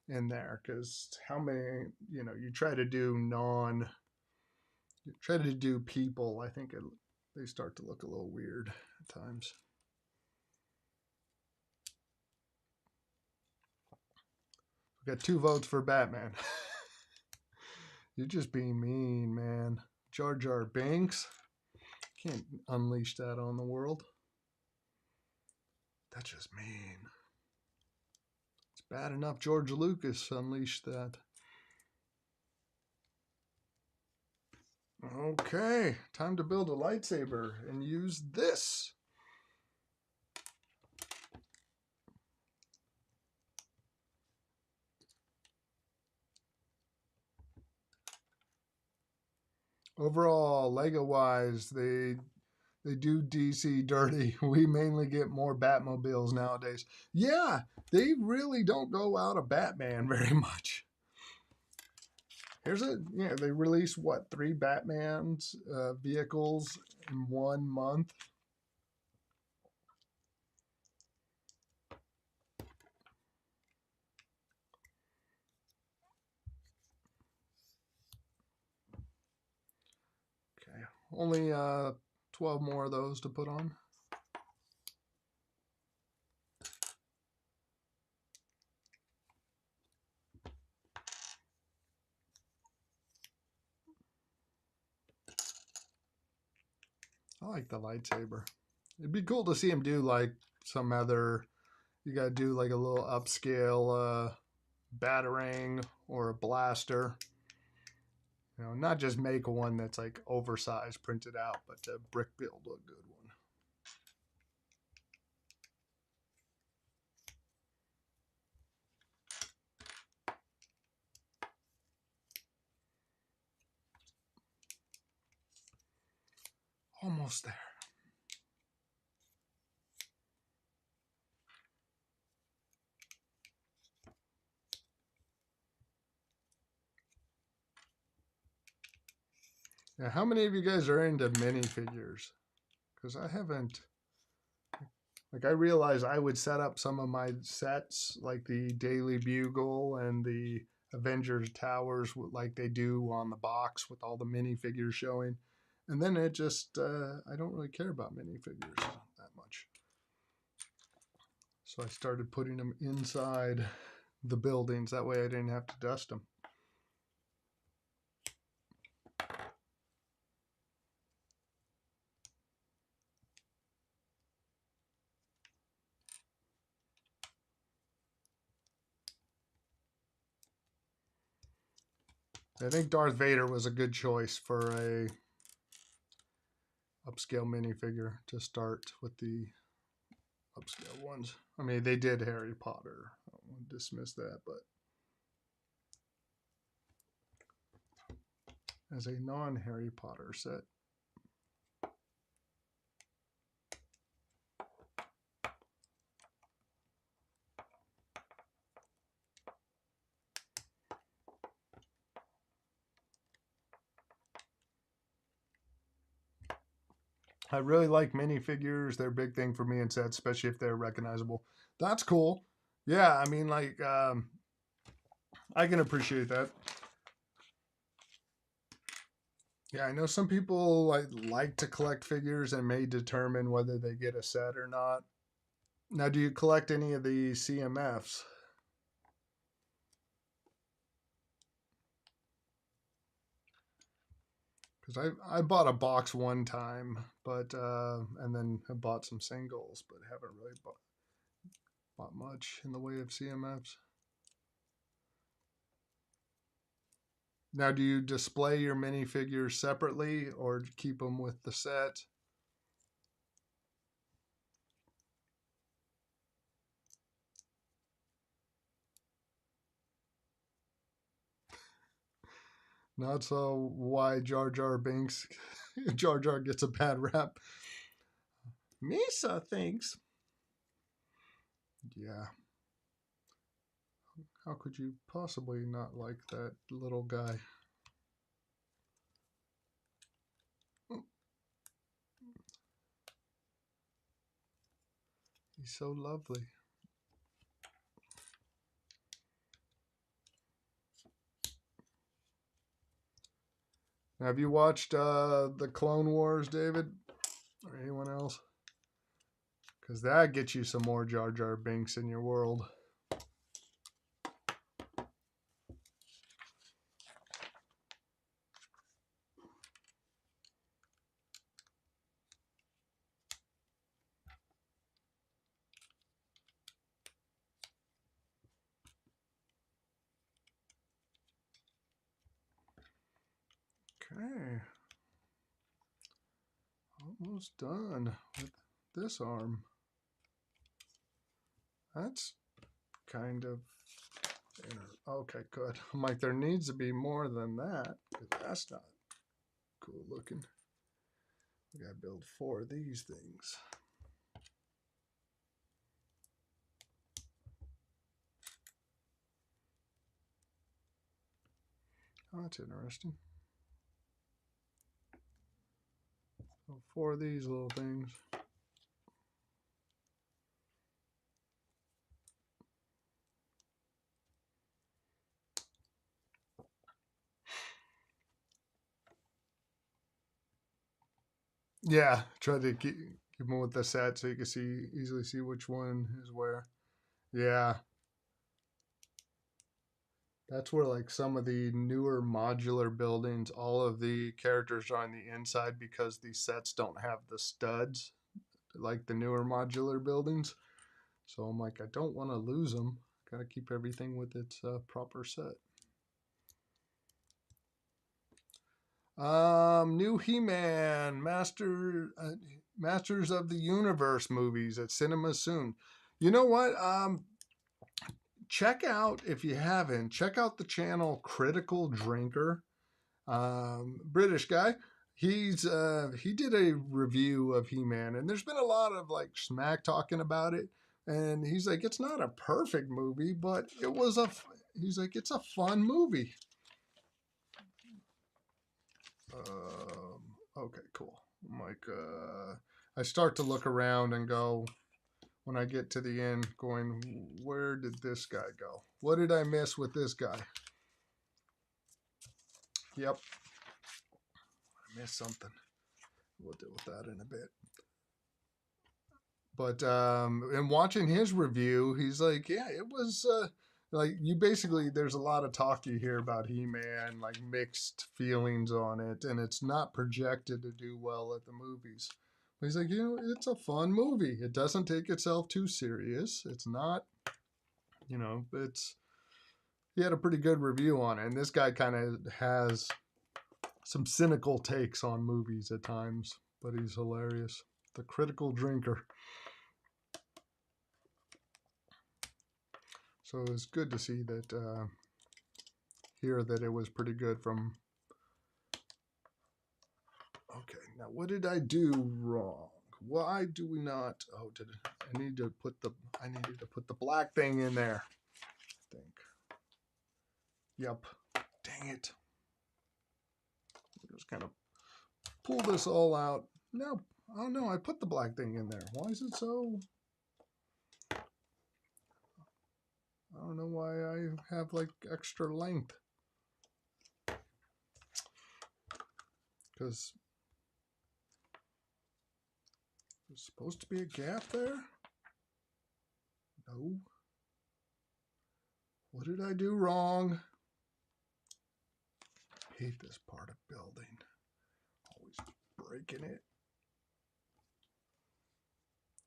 in there, because how many, you know, you try to do people, I think they start to look a little weird at times. We got 2 votes for Batman. You're just being mean, man. Jar Jar Binks. Can't unleash that on the world. That's just mean. It's bad enough George Lucas unleashed that. Okay, time to build a lightsaber and use this. Overall, Lego wise, they do DC dirty. We mainly get more Batmobiles nowadays. Yeah, they really don't go out of Batman very much. Here's they released what, 3 Batman's vehicles in 1 month. Okay, only 12 more of those to put on. I like the lightsaber. It'd be cool to see him do like some other, you gotta do like a little upscale batarang or a blaster. You know, not just make one that's like oversized printed out, but to brick build a good one. Almost there. Now, how many of you guys are into minifigures? Because I haven't. Like, I realized I would set up some of my sets, like the Daily Bugle and the Avengers Towers, like they do on the box with all the minifigures showing. And then it just, I don't really care about minifigures that much. So I started putting them inside the buildings. That way I didn't have to dust them. I think Darth Vader was a good choice for a upscale minifigure to start with the upscale ones. I mean, they did Harry Potter. I don't want to dismiss that, but as a non-Harry Potter set. I really like minifigures. They're a big thing for me in sets, especially if they're recognizable. That's cool. Yeah, I mean, like, I can appreciate that. Yeah, I know some people like to collect figures and may determine whether they get a set or not. Now, do you collect any of the CMFs? Because I bought a box one time, but and then I bought some singles, but haven't really bought much in the way of CMFs. Now, do you display your minifigures separately or keep them with the set? Not so why Jar Jar Binks, Jar Jar gets a bad rap. Misa thinks. Yeah. How could you possibly not like that little guy? He's so lovely. Have you watched the Clone Wars, David? Or anyone else? Because that gets you some more Jar Jar Binks in your world. Okay. Almost done with this arm. That's kind of... Okay, good. I'm like, there needs to be more than that. That's not cool looking. We gotta build 4 of these things. Oh, that's interesting. So 4 of these little things. Yeah, try to keep them with the set so you can easily see which one is where. Yeah. That's where like some of the newer modular buildings, all of the characters are on the inside because these sets don't have the studs like the newer modular buildings. So I'm like, I don't want to lose them. Got to keep everything with its proper set. New He-Man, Masters of the Universe movies at cinemas soon. You know what? Check out, if you haven't, check out the channel Critical Drinker. British guy. He did a review of He-Man, and there's been a lot of like smack talking about it. And he's like, it's not a perfect movie, but he's like, it's a fun movie. Okay, cool. I'm like, I start to look around and go, when I get to the end, going, where did this guy go? What did I miss with this guy? Yep. I missed something. We'll deal with that in a bit. But in watching his review, he's like, yeah, it was like you basically, there's a lot of talk you hear about He-Man, like mixed feelings on it, and it's not projected to do well at the movies. But he's like, it's a fun movie. It doesn't take itself too serious. It's not, he had a pretty good review on it. And this guy kind of has some cynical takes on movies at times, but he's hilarious. The Critical Drinker. So it was good to see that, hear that it was pretty good from... Okay, now what did I do wrong? Why do we not... Oh, I needed to put the black thing in there, I think. Yep. Dang it. Just kind of pull this all out. No. Oh, no, I put the black thing in there. Why is it so... I don't know why I have like extra length. Because there's supposed to be a gap there? No. What did I do wrong? I hate this part of building. Always breaking it.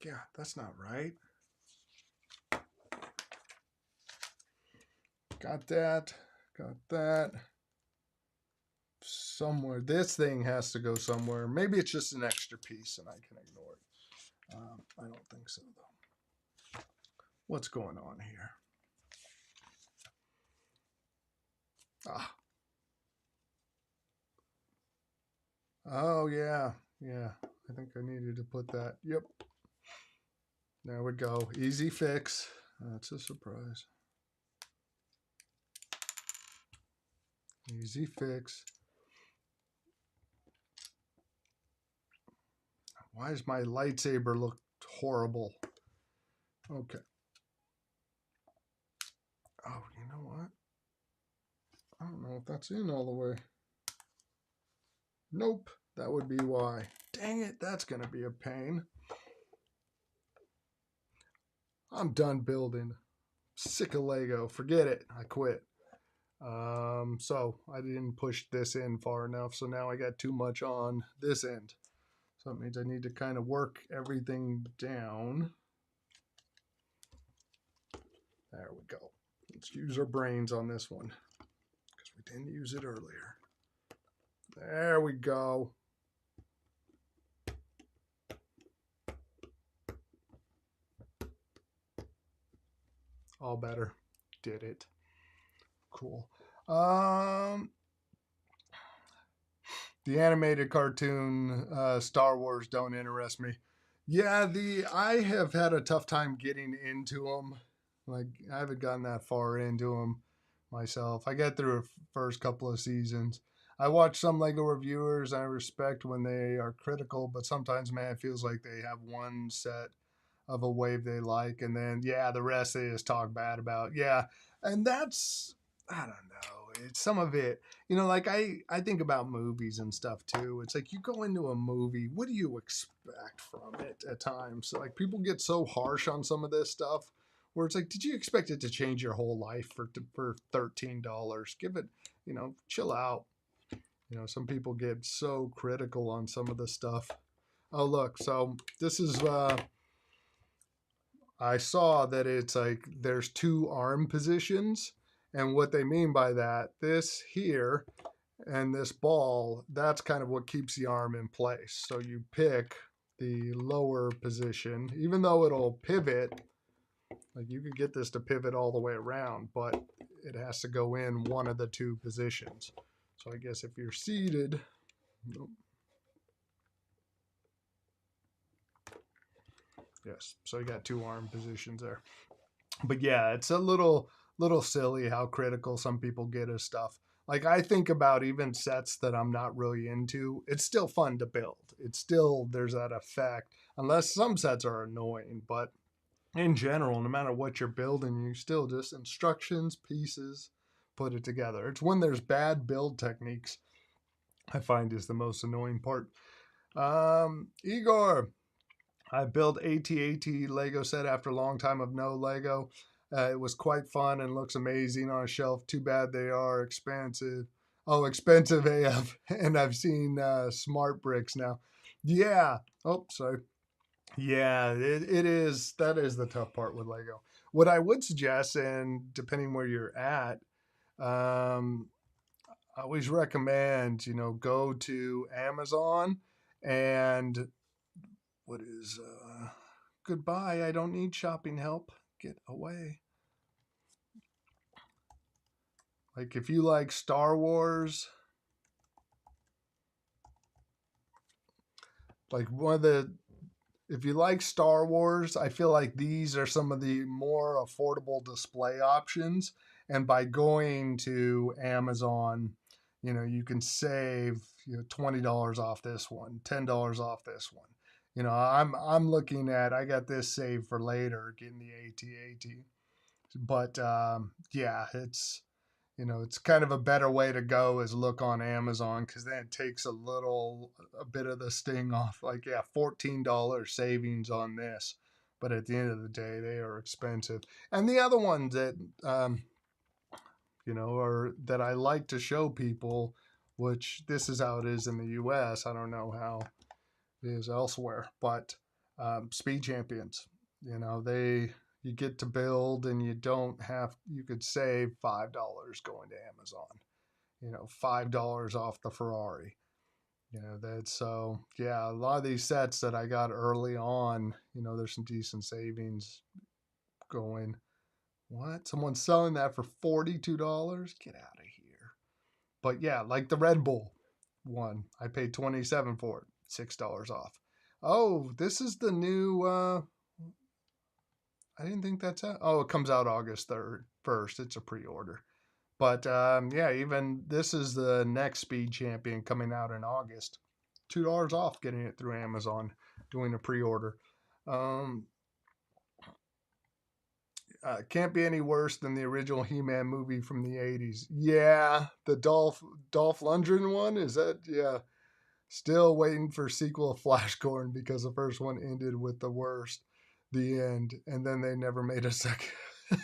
Yeah, that's not right. Got that. Got that. Somewhere. This thing has to go somewhere. Maybe it's just an extra piece and I can ignore it. I don't think so, though. What's going on here? Ah. Oh, yeah. Yeah. I think I needed to put that. Yep. There we go. Easy fix. That's a surprise. Easy fix. Why does my lightsaber look horrible? Okay. Oh, you know what? I don't know if that's in all the way. Nope. That would be why. Dang it. That's going to be a pain. I'm done building. Sick of Lego. Forget it. I quit. So I didn't push this in far enough. So now I got too much on this end. So it means I need to kind of work everything down. There we go. Let's use our brains on this one because we didn't use it earlier. There we go. All better. Did it. Cool. The animated cartoon Star Wars don't interest me. Yeah, I have had a tough time getting into them. Like I haven't gotten that far into them myself. I get through the first couple of seasons. I watch some Lego reviewers. I respect when they are critical, but sometimes, man, it feels like they have one set of a wave they like, and then yeah, the rest they just talk bad about. Yeah, and that's I don't know. It's some of it, like I think about movies and stuff too. It's like you go into a movie, what do you expect from it at times? So, like people get so harsh on some of this stuff, where it's like, did you expect it to change your whole life for $13? Give it, chill out. Some people get so critical on some of the stuff. Oh look, so this is I saw that it's like there's two arm positions. And what they mean by that, this here and this ball, that's kind of what keeps the arm in place. So you pick the lower position, even though it'll pivot, like you could get this to pivot all the way around, but it has to go in one of the two positions. So I guess if you're seated, yes, so you got two arm positions there. But yeah, it's a little silly how critical some people get of stuff. Like I think about even sets that I'm not really into, it's still fun to build. It's still there's that effect. Unless some sets are annoying, but in general, no matter what you're building, you still just instructions, pieces, put it together. It's when there's bad build techniques I find is the most annoying part. Igor, I built AT-AT Lego set after a long time of no Lego. It was quite fun and looks amazing on a shelf. Too bad they are expensive. Oh, expensive AF. And I've seen smart bricks now. Yeah. Oh, sorry. Yeah, it is. That is the tough part with Lego. What I would suggest, and depending where you're at, um, I always recommend, go to Amazon and what is goodbye, I don't need shopping help, get away. Like if you like Star Wars, like one of the if you like Star Wars, I feel like these are some of the more affordable display options. And by going to Amazon, you can save $20 off this one, $10 off this one. I'm looking at I got this saved for later, getting the AT-AT. But yeah, it's kind of a better way to go is look on Amazon because then it takes a bit of the sting off. Like, yeah, $14 savings on this, but at the end of the day, they are expensive. And the other ones that are that I like to show people, which this is how it is in the U.S. I don't know how it is elsewhere, but Speed Champions, they you get to build and you could save $5 going to Amazon, $5 off the Ferrari. That's so yeah, a lot of these sets that I got early on, there's some decent savings going. What? Someone's selling that for $42? Get out of here. But yeah, like the Red Bull. one. I paid $27 for it, $6 off. Oh, this is the new. I didn't think that's out. Oh, it comes out August 3rd, 1st. It's a pre-order. But yeah, even this is the next Speed Champion coming out in August. $2 off getting it through Amazon, doing a pre-order. Can't be any worse than the original He-Man movie from the 80s. Yeah, the Dolph Lundgren one, is that? Yeah. Still waiting for sequel of Flashcorn because the first one ended with the worst, the end, and then they never made a second.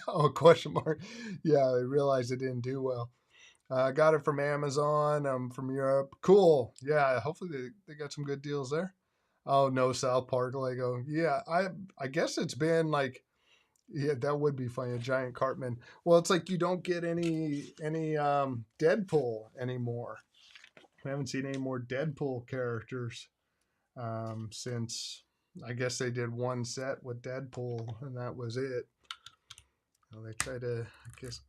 Oh, question mark. Yeah, they realized it didn't do well. Got it from Amazon. I'm from Europe. Cool. Yeah, hopefully they got some good deals there. Oh, no South Park Lego. Yeah, I guess it's been like, yeah, that would be funny. A giant Cartman. Well, it's like you don't get any Deadpool anymore. We haven't seen any more Deadpool characters since I guess they did one set with Deadpool and that was it. Well, they try to, I guess,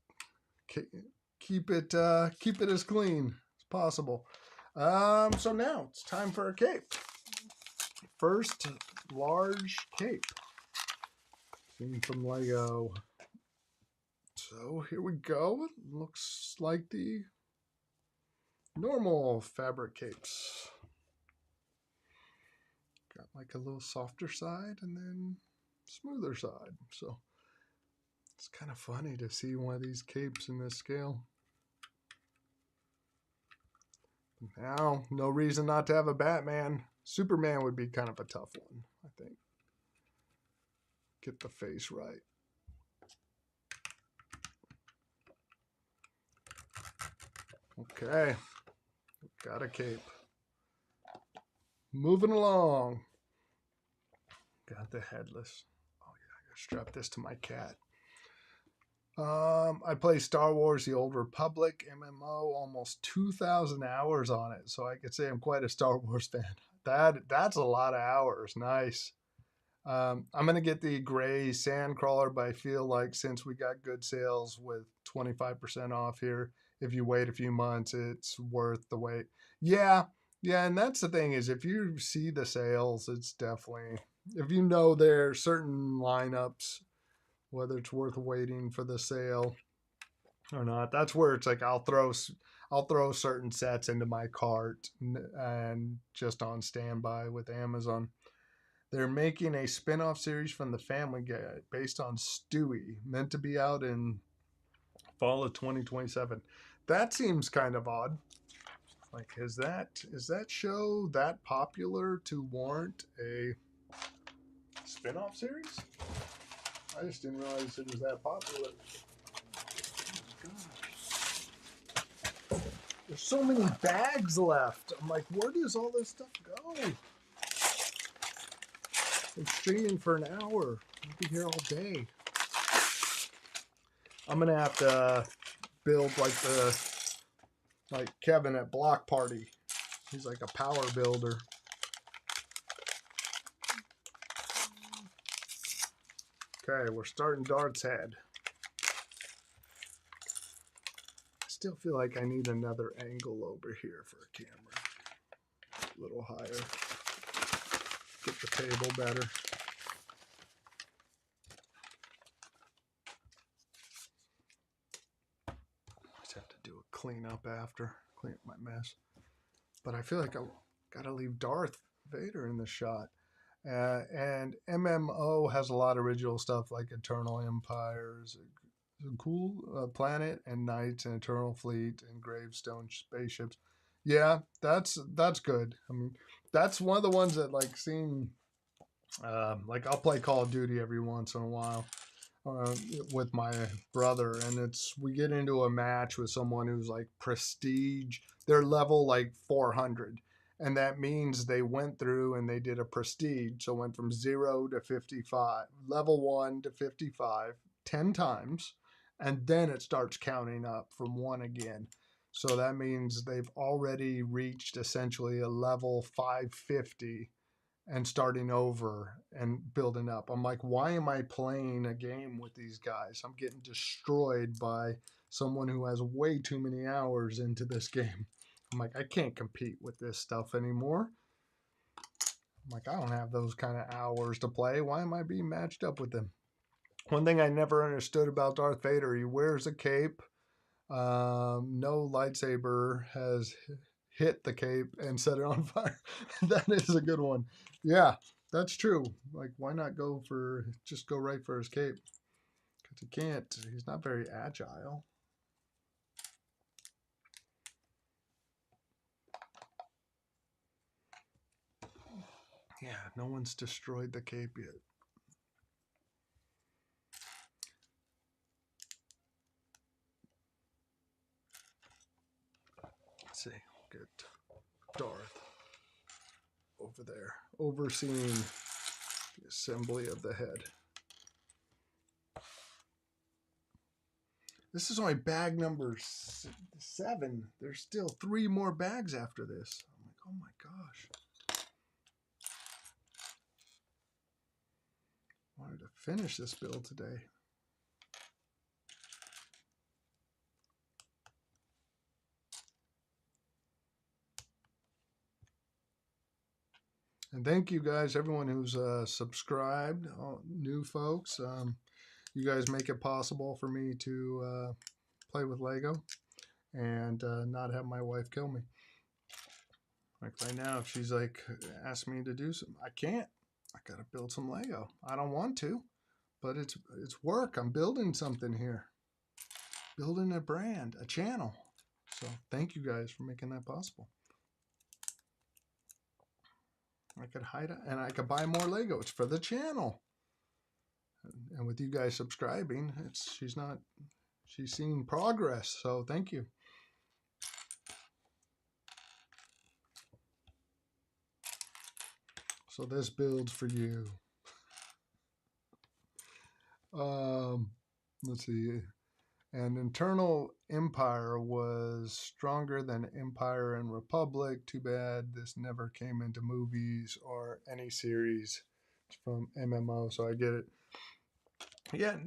keep it as clean as possible. So now it's time for a cape. First large cape. Seen from Lego. So here we go. Looks like the normal fabric capes. Got like a little softer side and then smoother side. So it's kind of funny to see one of these capes in this scale. Now, no reason not to have a Batman. Superman would be kind of a tough one, I think. Get the face right. Okay, got a cape. Moving along. Got the headless. Oh yeah, I gotta strap this to my cat. I play Star Wars The Old Republic MMO, almost 2,000 hours on it, so I could say I'm quite a Star Wars fan. That's a lot of hours. Nice. I'm going to get the gray Sandcrawler, but I feel like since we got good sales with 25% off here, if you wait a few months, it's worth the wait. Yeah, and that's the thing is if you see the sales, it's definitely, if you know there are certain lineups, whether it's worth waiting for the sale or not, that's where it's like I'll throw certain sets into my cart and just on standby with Amazon. They're making a spin-off series from the Family Guy based on Stewie, meant to be out in fall of 2027. That seems kind of odd. Like, is that show that popular to warrant a spin-off series? I just didn't realize it was that popular. Oh, there's so many bags left. I'm like, where does all this stuff go? I'm streaming for an hour. I'll be here all day. I'm gonna have to build like Kevin at Block Party. He's like a power builder. Okay, we're starting Darth's head. I still feel like I need another angle over here for a camera. A little higher. Get the table better. Just have to do a cleanup after. Clean up my mess. But I feel like I gotta leave Darth Vader in the shot. And MMO has a lot of original stuff like Eternal Empires, a cool planet and knights and Eternal Fleet and Gravestone spaceships. Yeah, that's good. I mean, that's one of the ones that like seem like I'll play Call of Duty every once in a while with my brother, and we get into a match with someone who's like prestige. They're level like 400. And that means they went through and they did a prestige. So went from 0 to 55, level 1 to 55, 10 times. And then it starts counting up from 1 again. So that means they've already reached essentially a level 550 and starting over and building up. I'm like, why am I playing a game with these guys? I'm getting destroyed by someone who has way too many hours into this game. I'm like, I can't compete with this stuff anymore. I'm like, I don't have those kind of hours to play. Why am I being matched up with them? One thing I never understood about Darth Vader, he wears a cape. No lightsaber has hit the cape and set it on fire. That is a good one. Yeah, that's true. Like, why not just go right for his cape? Because he can't. He's not very agile. Yeah, no one's destroyed the cape yet. Let's see. Get Darth over there, overseeing the assembly of the head. This is only bag number 7. There's still 3 more bags after this. I'm like, oh my gosh. I wanted to finish this build today. And thank you guys, everyone who's subscribed, new folks. You guys make it possible for me to play with Lego and not have my wife kill me. Like right now, if she's like asked me to do something, I can't. I gotta build some Lego. I don't want to, but it's work. I'm building something here, building a brand, a channel. So thank you guys for making that possible. I could hide it and I could buy more Lego. It's for the channel. And with you guys subscribing, she's seen progress. So thank you. So this build's for you. Let's see. And Internal Empire was stronger than Empire and Republic. Too bad this never came into movies or any series. It's from MMO, so I get it. Yeah,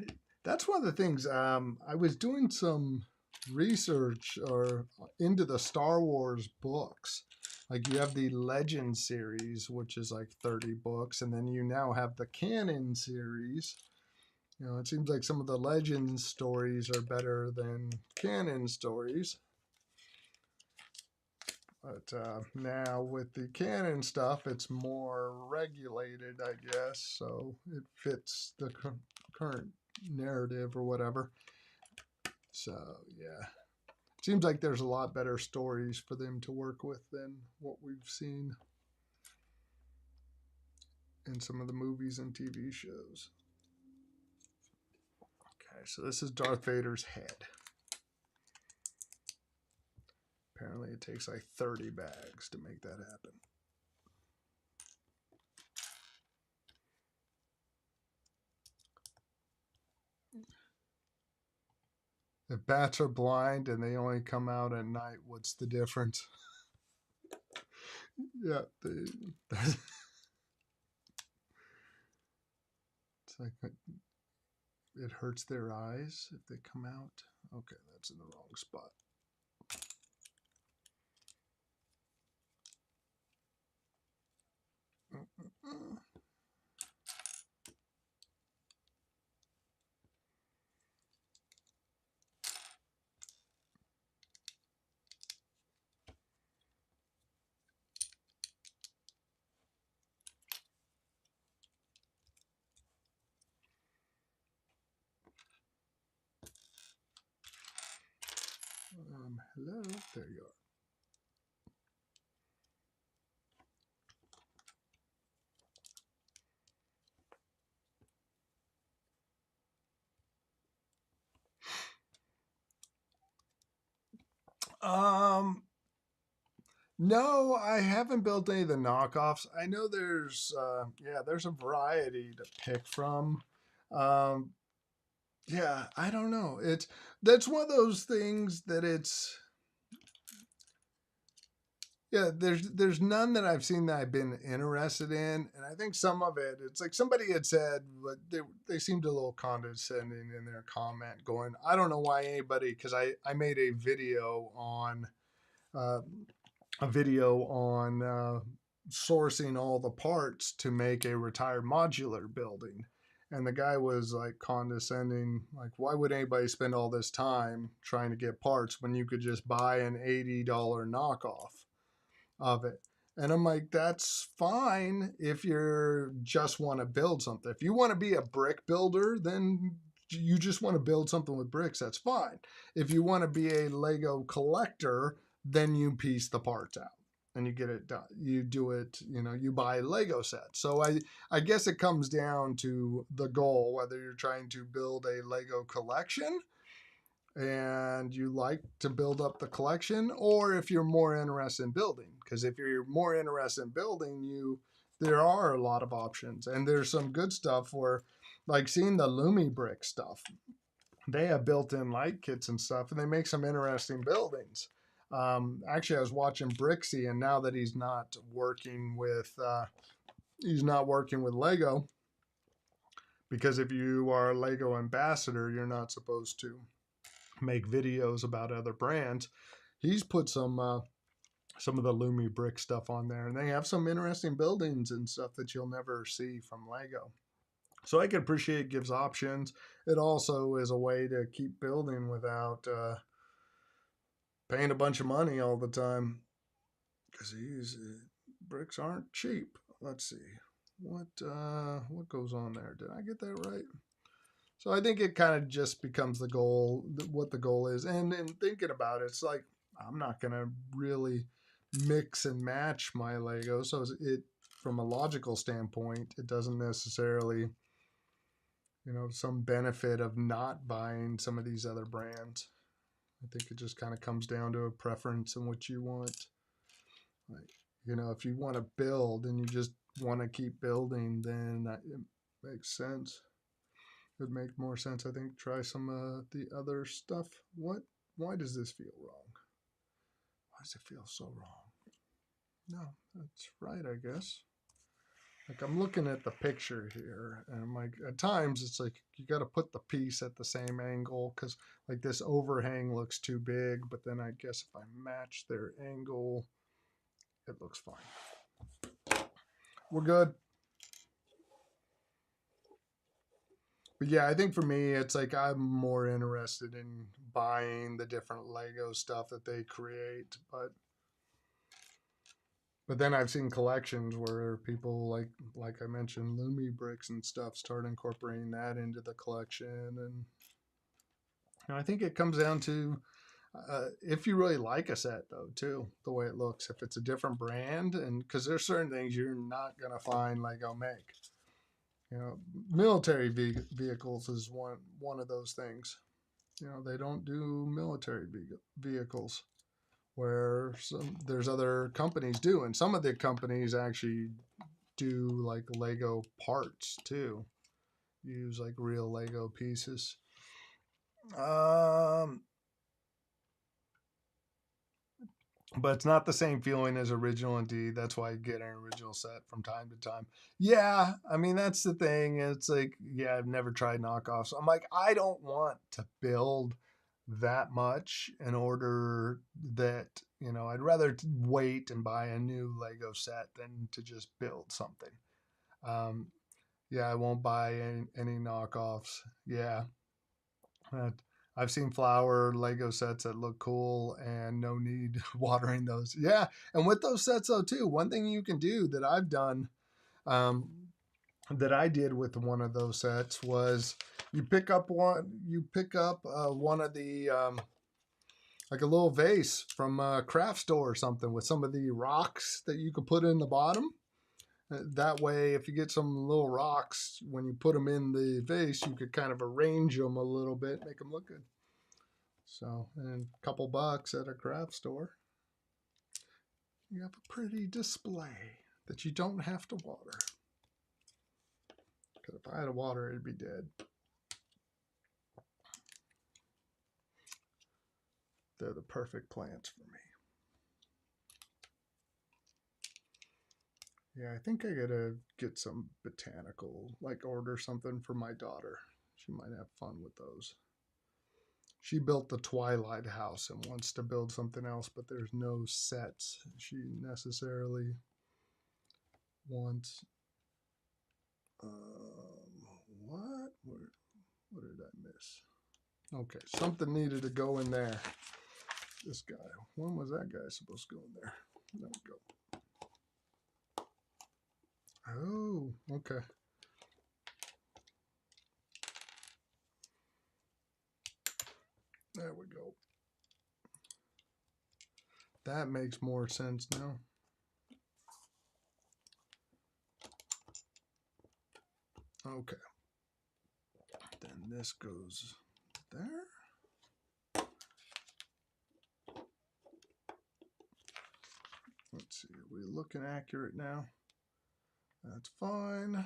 that's one of the things. I was doing some research or into the Star Wars books. Like you have the Legend series, which is like 30 books, and then you now have the Canon series. You know, it seems like some of the Legend stories are better than Canon stories. But now with the Canon stuff, it's more regulated, I guess. So it fits the current narrative or whatever. So, yeah. Seems like there's a lot better stories for them to work with than what we've seen in some of the movies and TV shows. Okay, so this is Darth Vader's head. Apparently it takes like 30 bags to make that happen. If bats are blind and they only come out at night, what's the difference? Yeah, it's like it hurts their eyes if they come out. Okay, that's in the wrong spot. Hello, there you are. No, I haven't built any of the knockoffs. I know there's a variety to pick from. Um, yeah, I don't know. That's one of those things that there's none that I've seen that I've been interested in, and I think some of it's like somebody had said, but they seemed a little condescending in their comment, going, I don't know why anybody, because I made a video on a video on sourcing all the parts to make a retired modular building. And the guy was like condescending, like, why would anybody spend all this time trying to get parts when you could just buy an $80 knockoff of it? And I'm like, that's fine if you just want to build something. If you want to be a brick builder, then you just want to build something with bricks, that's fine. If you want to be a Lego collector, then you piece the parts out and you get it done. You do it, you buy Lego sets. So I guess it comes down to the goal, whether you're trying to build a Lego collection and you like to build up the collection, or if you're more interested in building. Because if you're more interested in building, there are a lot of options. And there's some good stuff where, like seeing the Lumi brick stuff, they have built-in light kits and stuff, and they make some interesting buildings. Actually, I was watching Brixie, and now that he's not working with Lego, because if you are a Lego ambassador, you're not supposed to make videos about other brands. He's put some of the Lumi brick stuff on there, and they have some interesting buildings and stuff that you'll never see from Lego. So I can appreciate it gives options. It also is a way to keep building without paying a bunch of money all the time, because these bricks aren't cheap. Let's see what goes on there. Did I get that right? So I think it kind of just becomes the goal, what the goal is. And in thinking about it, it's like, I'm not going to really mix and match my Lego. So from a logical standpoint, it doesn't necessarily, some benefit of not buying some of these other brands. I think it just kind of comes down to a preference and what you want. Like, if you want to build and you just want to keep building, then it makes sense. It would make more sense, I think, try some of the other stuff. Why does this feel wrong? Why does it feel so wrong? No, that's right, I guess. Like, I'm looking at the picture here, and I'm like, at times it's like you got to put the piece at the same angle, because like this overhang looks too big, but then I guess if I match their angle, it looks fine. We're good. But yeah, I think for me, it's like I'm more interested in buying the different Lego stuff that they create. But then I've seen collections where people like I mentioned, Lumi bricks and stuff start incorporating that into the collection. And I think it comes down to if you really like a set, though, too, the way it looks. If it's a different brand, and because there's certain things you're not going to find Lego make. Military vehicles is one of those things. They don't do military vehicles, where there's other companies do, and some of the companies actually do like Lego parts too. Use like real Lego pieces. But it's not the same feeling as original indeed. That's why I get an original set from time to time. Yeah, I mean, that's the thing. It's like, yeah, I've never tried knockoffs. I'm like, I don't want to build that much in order that, I'd rather wait and buy a new Lego set than to just build something. Yeah, I won't buy any knockoffs. Yeah. I've seen flower Lego sets that look cool and no need watering those. Yeah. And with those sets though too, one thing you can do that I've done, that I did with one of those sets was you pick up one of the, like a little vase from a craft store or something with some of the rocks that you could put in the bottom. That way, if you get some little rocks, when you put them in the vase, you could kind of arrange them a little bit, make them look good. So, and a couple bucks at a craft store, you have a pretty display that you don't have to water. Because if I had to water, it'd be dead. They're the perfect plants for me. Yeah, I think I gotta get some botanical, like order something for my daughter. She might have fun with those. She built the Twilight house and wants to build something else, but there's no sets she necessarily wants. What? What did I miss? Okay, something needed to go in there. This guy. When was that guy supposed to go in there? There we go. Oh, okay. There we go. That makes more sense now. Okay. Then this goes there. Let's see, are we looking accurate now? That's fine.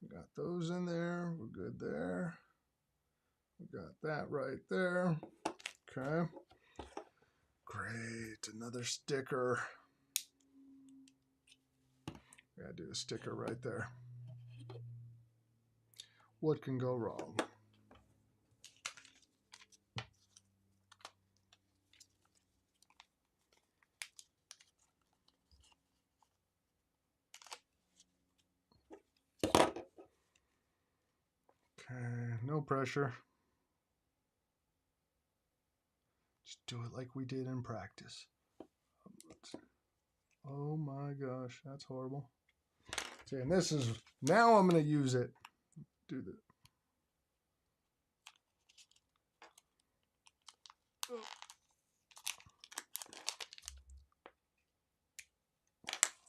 We got those in there. We're good there. We got that right there. Okay. Great. Another sticker. Gotta do a sticker right there. What can go wrong? Okay, no pressure. Just do it like we did in practice. Oh my gosh, that's horrible. See, and this is, now I'm going to use it. Do the.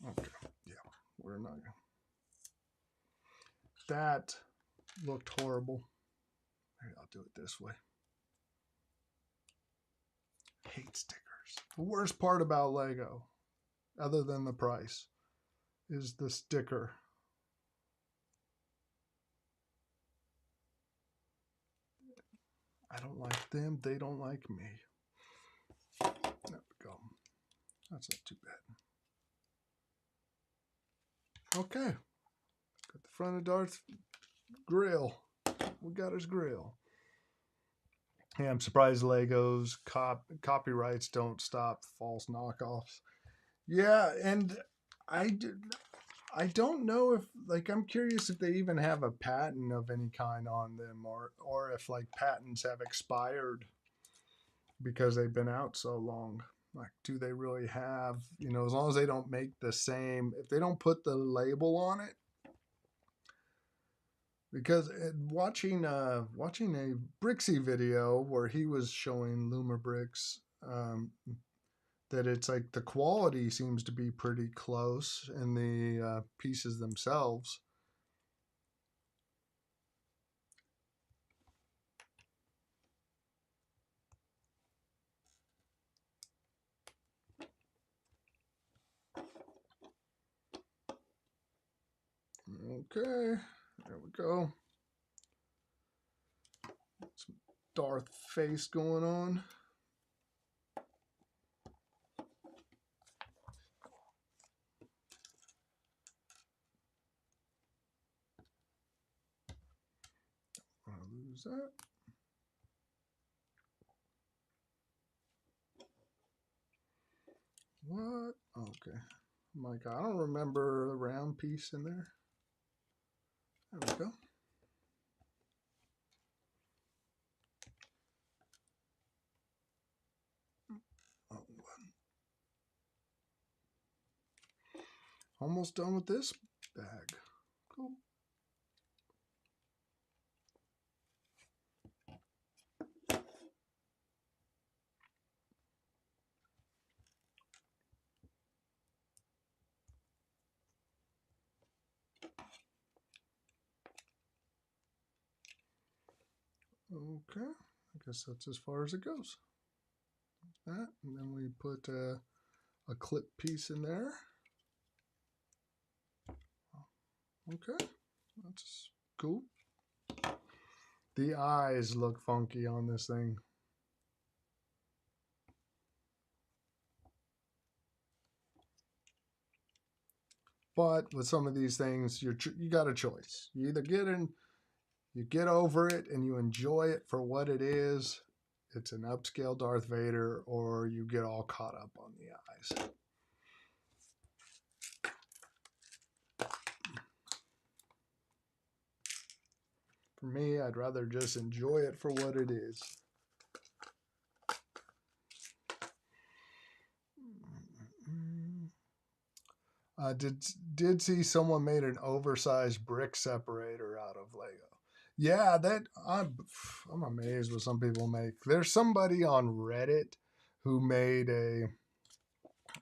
Okay, yeah, we're not. That looked horrible. Maybe I'll do it this way. Hate stickers. The worst part about Lego, other than the price, is the sticker. I don't like them. They don't like me. There we go. That's not too bad. Okay. Got the front of Darth's grill. We got his grill. Yeah, I'm surprised Legos copyrights don't stop false knockoffs. Yeah, and I don't know if, like, I'm curious if they even have a patent of any kind on them, or if like patents have expired because they've been out so long. Like, do they really have, you know, as long as they don't make the same, if they don't put the label on it. Because watching a Brixie video where he was showing Luma bricks, that it's like the quality seems to be pretty close in the pieces themselves. Okay, there we go. Some Darth face going on. I'll lose that. What? Okay. Mike, I don't remember a round piece in there. There we go. Oh, almost done with this bag. Cool. Okay, I guess that's as far as it goes. That, and then we put a clip piece in there. Okay, that's cool. The eyes look funky on this thing. But with some of these things, you got a choice. You either get in, you get over it and you enjoy it for what it is. It's an upscale Darth Vader, or you get all caught up on the eyes. For me, I'd rather just enjoy it for what it is. I did see someone made an oversized brick separator out of Lego. Yeah, that I'm amazed what some people make. There's somebody on Reddit who made a.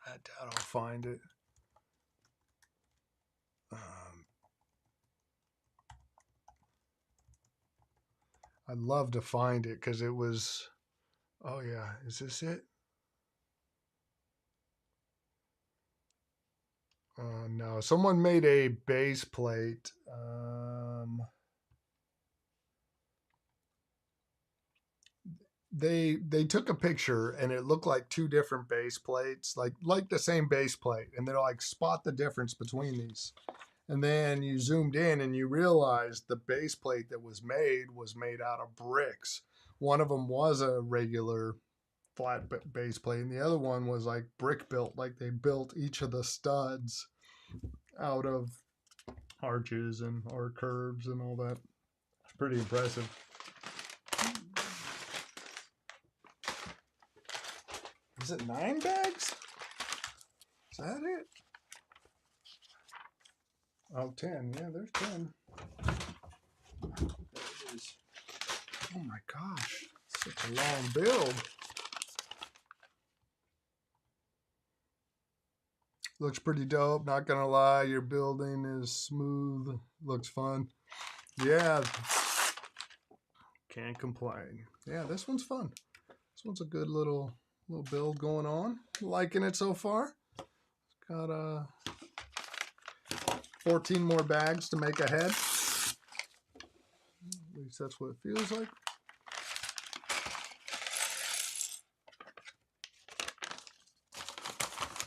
I doubt I'll find it. I'd love to find it because it was. Oh yeah, is this it? No, someone made a base plate. They took a picture and it looked like two different base plates, like the same base plate, and they're like, spot the difference between these. And then you zoomed in and you realized the base plate that was made out of bricks. One of them was a regular flat base plate, and the other one was like brick built, like they built each of the studs out of arches and or curves and all that. It's pretty impressive. Is it 9 bags? Is that it? Oh, 10. Yeah, there's 10. There it is. Oh my gosh. Such a long build. Looks pretty dope. Not gonna lie, your building is smooth. Looks fun. Yeah. Can't complain. Yeah, this one's fun. This one's a good little build going on. Liking it so far. Got 14 more bags to make a head. At least that's what it feels like.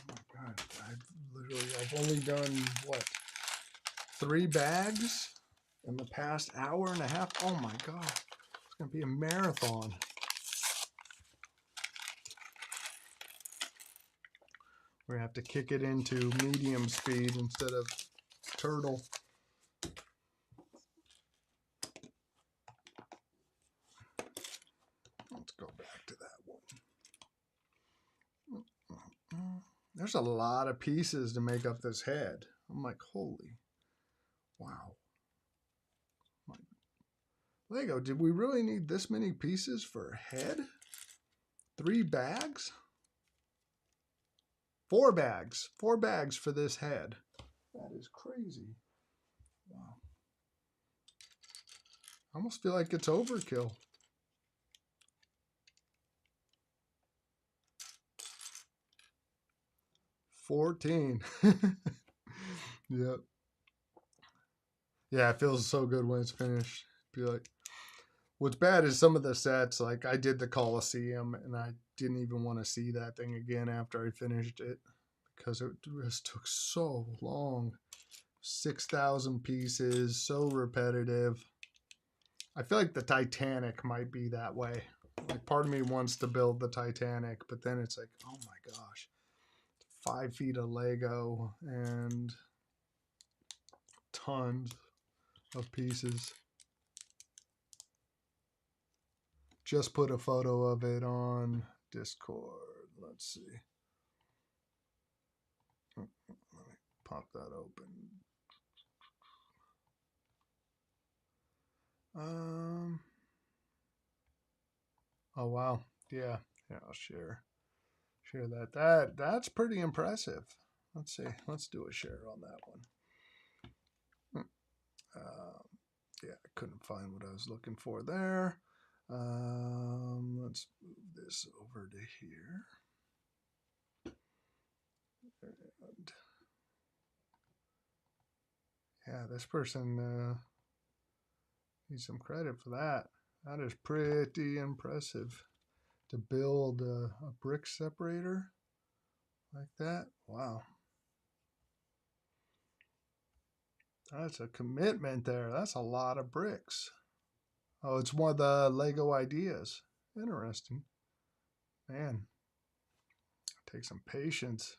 Oh my God, I've only done what, 3 bags in the past hour and a half. Oh my God, it's gonna be a marathon. We're gonna have to kick it into medium speed instead of turtle. Let's go back to that one. There's a lot of pieces to make up this head. I'm like, holy, wow. Lego, did we really need this many pieces for a head? 3 bags? 4 bags. 4 bags for this head. That is crazy. Wow. I almost feel like it's overkill. $14. Yep. Yeah, it feels so good when it's finished. Be like, what's bad is some of the sets, like I did the Coliseum and I didn't even want to see that thing again after I finished it because it just took so long. 6,000 pieces, so repetitive. I feel like the Titanic might be that way. Like part of me wants to build the Titanic, but then it's like, oh my gosh, 5 feet of Lego and tons of pieces. Just put a photo of it on Discord. Let's see. Let me pop that open. Oh wow. Yeah, I'll share that. That's pretty impressive. Let's see. Let's do a share on that one. Yeah, I couldn't find what I was looking for there. Let's move this over to here. And yeah, this person needs some credit for that. That is pretty impressive to build a brick separator like that. Wow. That's a commitment there. That's a lot of bricks. Oh, it's one of the Lego ideas. Interesting. Man, take some patience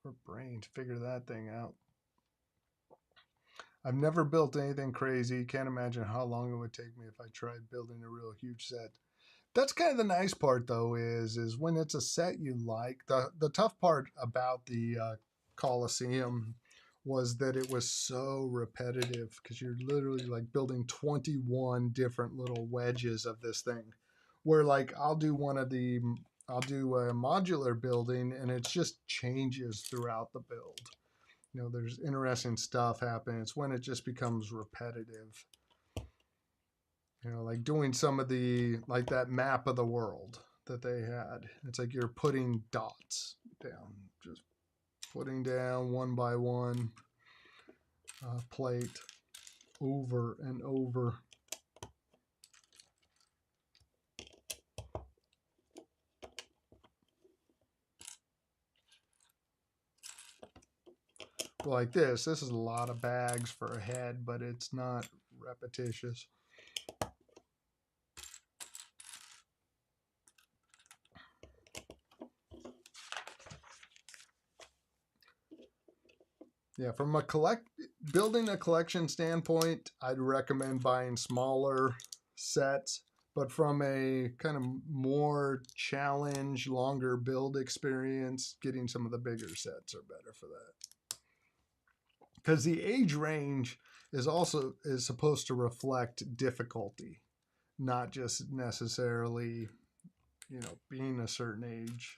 or brain to figure that thing out. I've never built anything crazy. Can't imagine how long it would take me if I tried building a real huge set. That's kind of the nice part, though, is when it's a set you like. The tough part about the Coliseum was that it was so repetitive because you're literally like building 21 different little wedges of this thing. Where like I'll do a modular building and it just changes throughout the build. You know, there's interesting stuff happening. It's when it just becomes repetitive. You know, like doing some of like that map of the world that they had. It's like you're putting dots down, just putting down one by one plate over and over. Like this is a lot of bags for a head, but it's not repetitious. Yeah, from a building a collection standpoint, I'd recommend buying smaller sets, but from a kind of more challenge, longer build experience, getting some of the bigger sets are better for that. Because the age range is supposed to reflect difficulty, not just necessarily, you know, being a certain age.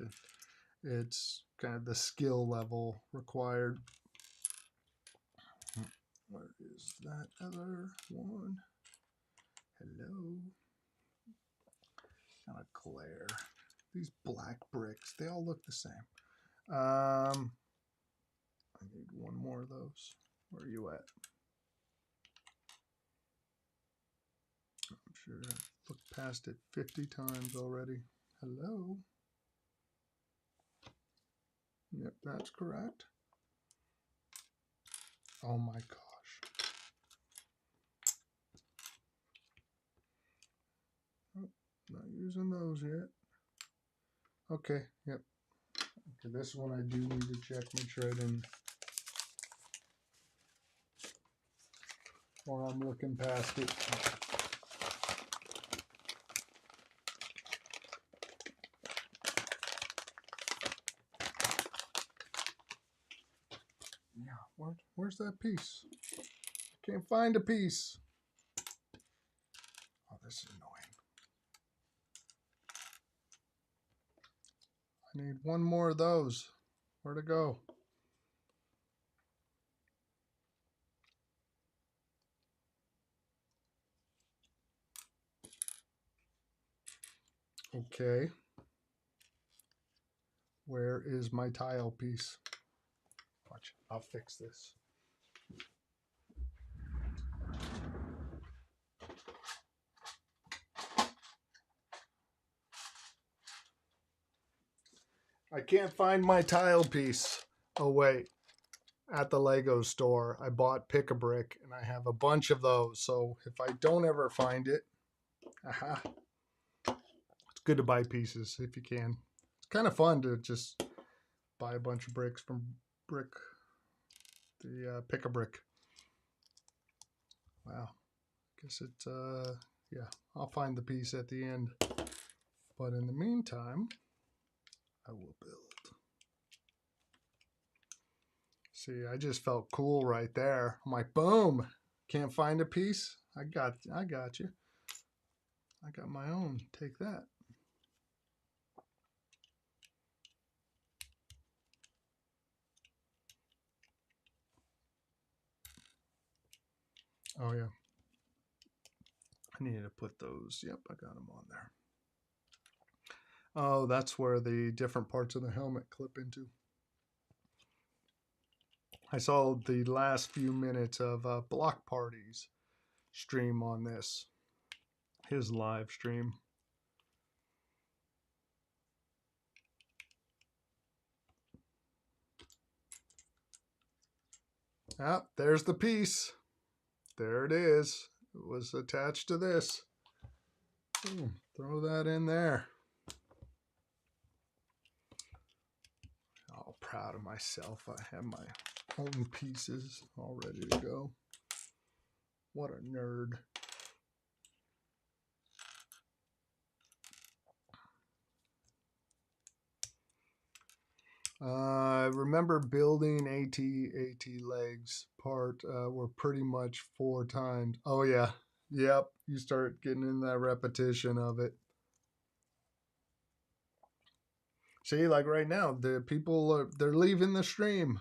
It's kind of the skill level required. Where is that other one? Hello. Kind of glare. These black bricks, they all look the same. I need one more of those. Where are you at? I'm sure I've looked past it 50 times already. Hello. Yep, that's correct. Oh my gosh. Oh, not using those yet. Okay, yep. Okay, this one I do need to check, make sure I didn't. Or I'm looking past it. Yeah, where's that piece? I can't find a piece. Oh, this is annoying. I need one more of those. Where'd it go? Okay. Where is my tile piece? Watch, I'll fix this. I can't find my tile piece. Oh, wait. At the Lego store, I bought Pick-a-Brick, and I have a bunch of those. So if I don't ever find it, aha. It's good to buy pieces if you can. It's kind of fun to just buy a bunch of bricks from Pick-a-Brick. Wow. Guess it's, yeah, I'll find the piece at the end. But in the meantime, I will build. See, I just felt cool right there. I'm like, boom, can't find a piece? I got you. I got my own. Take that. Oh, yeah. I needed to put those. Yep, I got them on there. Oh, that's where the different parts of the helmet clip into. I saw the last few minutes of Block Party's stream on this. His live stream. Ah, there's the piece. There it is. It was attached to this. Boom, throw that in there. All proud of myself. I have my own pieces all ready to go. What a nerd. I remember building AT legs part were pretty much 4 times. Oh yeah, yep. You start getting in that repetition of it. See, like right now, the people they're leaving the stream.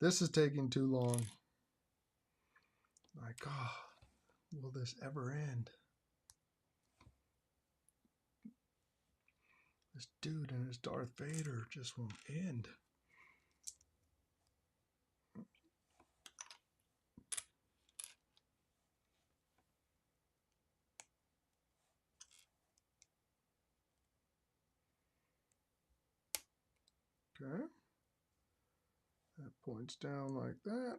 This is taking too long. My God, will this ever end? This dude and his Darth Vader just won't end. Okay. That points down like that.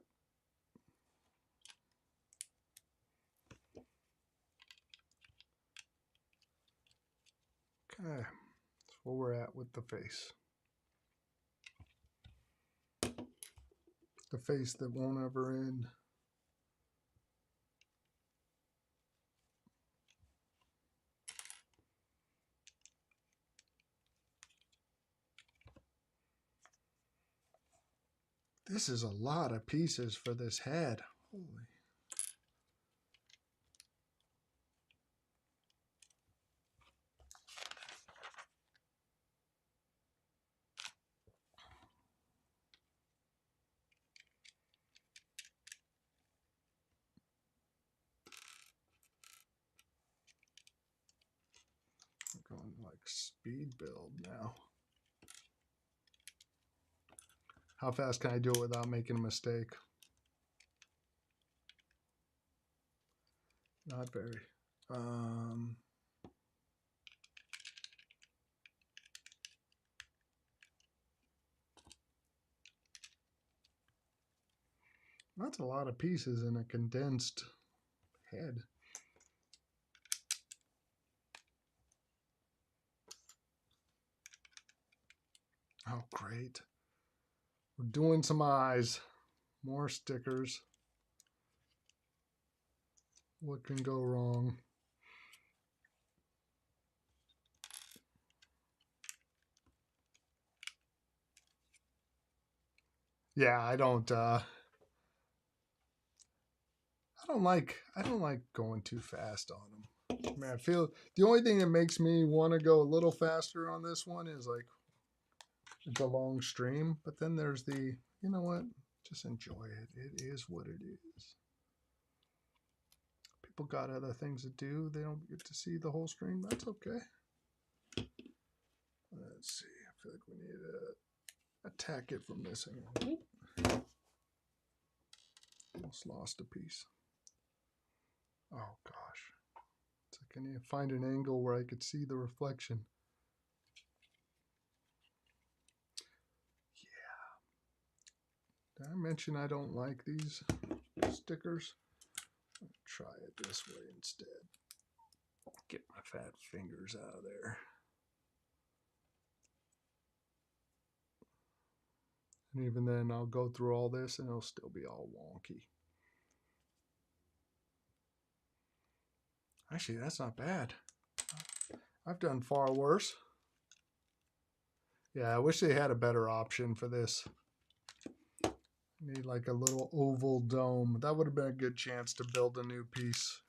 Okay. That's where we're at with the face. The face that won't ever end. This is a lot of pieces for this head. Holy. I'm going like speed build now. How fast can I do it without making a mistake? Not very. That's a lot of pieces in a condensed head. Oh, great. We're doing some eyes. More stickers. What can go wrong? Yeah, I don't like going too fast on them. I mean, I feel the only thing that makes me want to go a little faster on this one is like the long stream, but then there's the, you know what? Just enjoy it. It is what it is. People got other things to do. They don't get to see the whole stream. That's okay. Let's see. I feel like we need to attack it from this angle. Almost lost a piece. Oh gosh. It's like I need to find an angle where I could see the reflection. Yeah. Did I mention I don't like these stickers? I'll try it this way instead. Get my fat fingers out of there. And even then, I'll go through all this and it'll still be all wonky. Actually, that's not bad. I've done far worse. Yeah, I wish they had a better option for this. Need like a little oval dome. That would have been a good chance to build a new piece.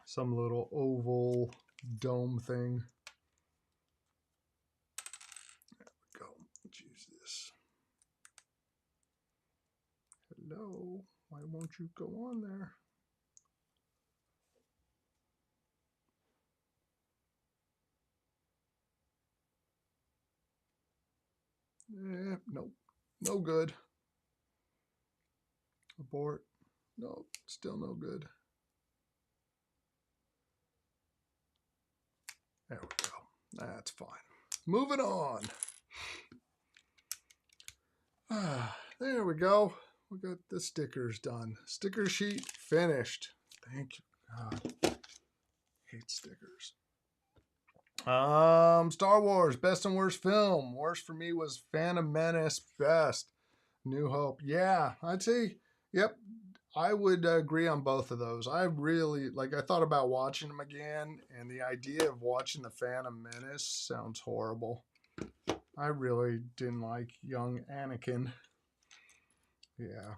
Some little oval dome thing. There we go. Let's use this. Hello. Why won't you go on there? Nope. No good. Abort. Nope. Still no good. There we go. That's fine. Moving on. There we go. we got the stickers done. Sticker sheet finished. Thank you, God. Hate stickers. Star Wars, best and worst film. Worst for me was Phantom Menace. Best, New Hope. Yeah, I'd say, yep, I would agree on both of those. I really, I thought about watching them again, and the idea of watching the Phantom Menace sounds horrible. I really didn't like young Anakin. Yeah.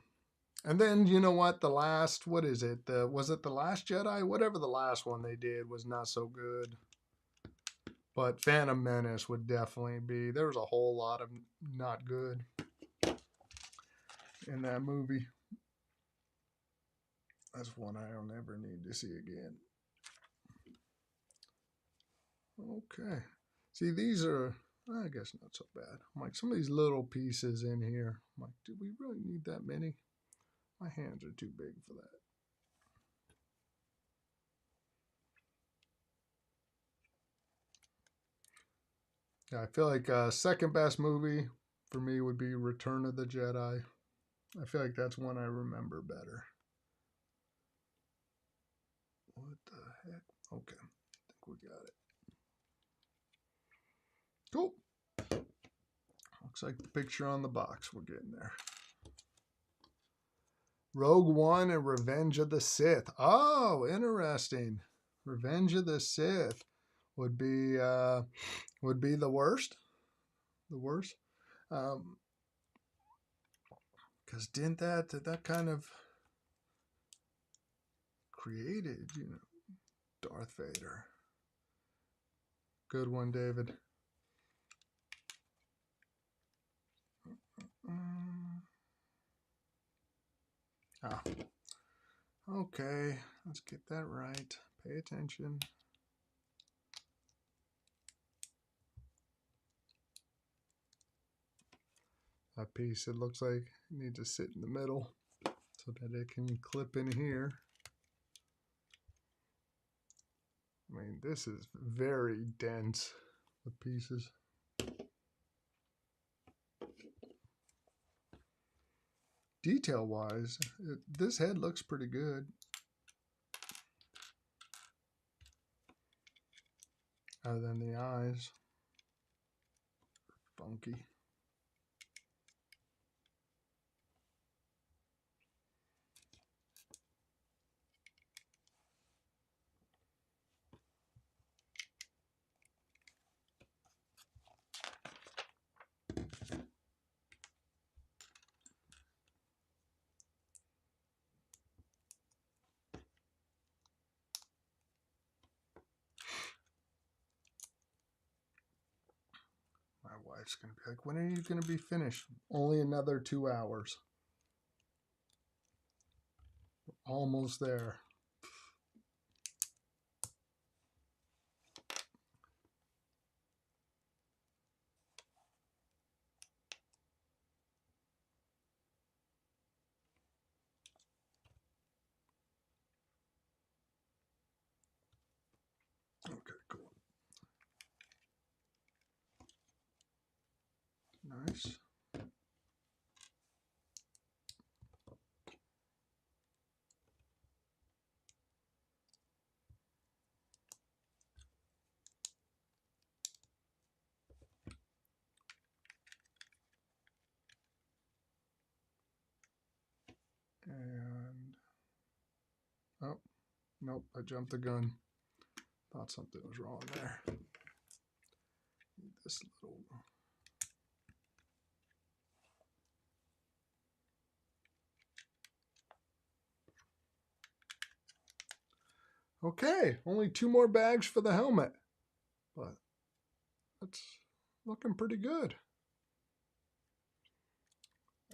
And then, you know what? The last, what is it? Was it The Last Jedi? Whatever the last one they did was not so good. But Phantom Menace would definitely be. There was a whole lot of not good in that movie. That's one I don't ever need to see again. Okay. See, these are, I guess, not so bad. I'm like, some of these little pieces in here. I'm like, do we really need that many? My hands are too big for that. Yeah, I feel like second best movie for me would be Return of the Jedi. I feel like that's one I remember better. What the heck? Okay, I think we got it. Cool. Looks like the picture on the box. We're getting there. Rogue One and Revenge of the Sith. Oh, interesting. Revenge of the Sith would be the worst. The worst. Because didn't that kind of created, Darth Vader. Good one, David. Ah. Okay, let's get that right. Pay attention. That piece, it looks like it needs to sit in the middle so that it can clip in here. I mean, this is very dense with pieces. Detail-wise, this head looks pretty good. Other than the eyes. Funky. My wife's going to be like, when are you going to be finished? Only another 2 hours. Almost there. Okay, cool. Nice. And, oh, nope, I jumped the gun. Thought something was wrong there. Need this little... Okay, only 2 more bags for the helmet. But that's looking pretty good.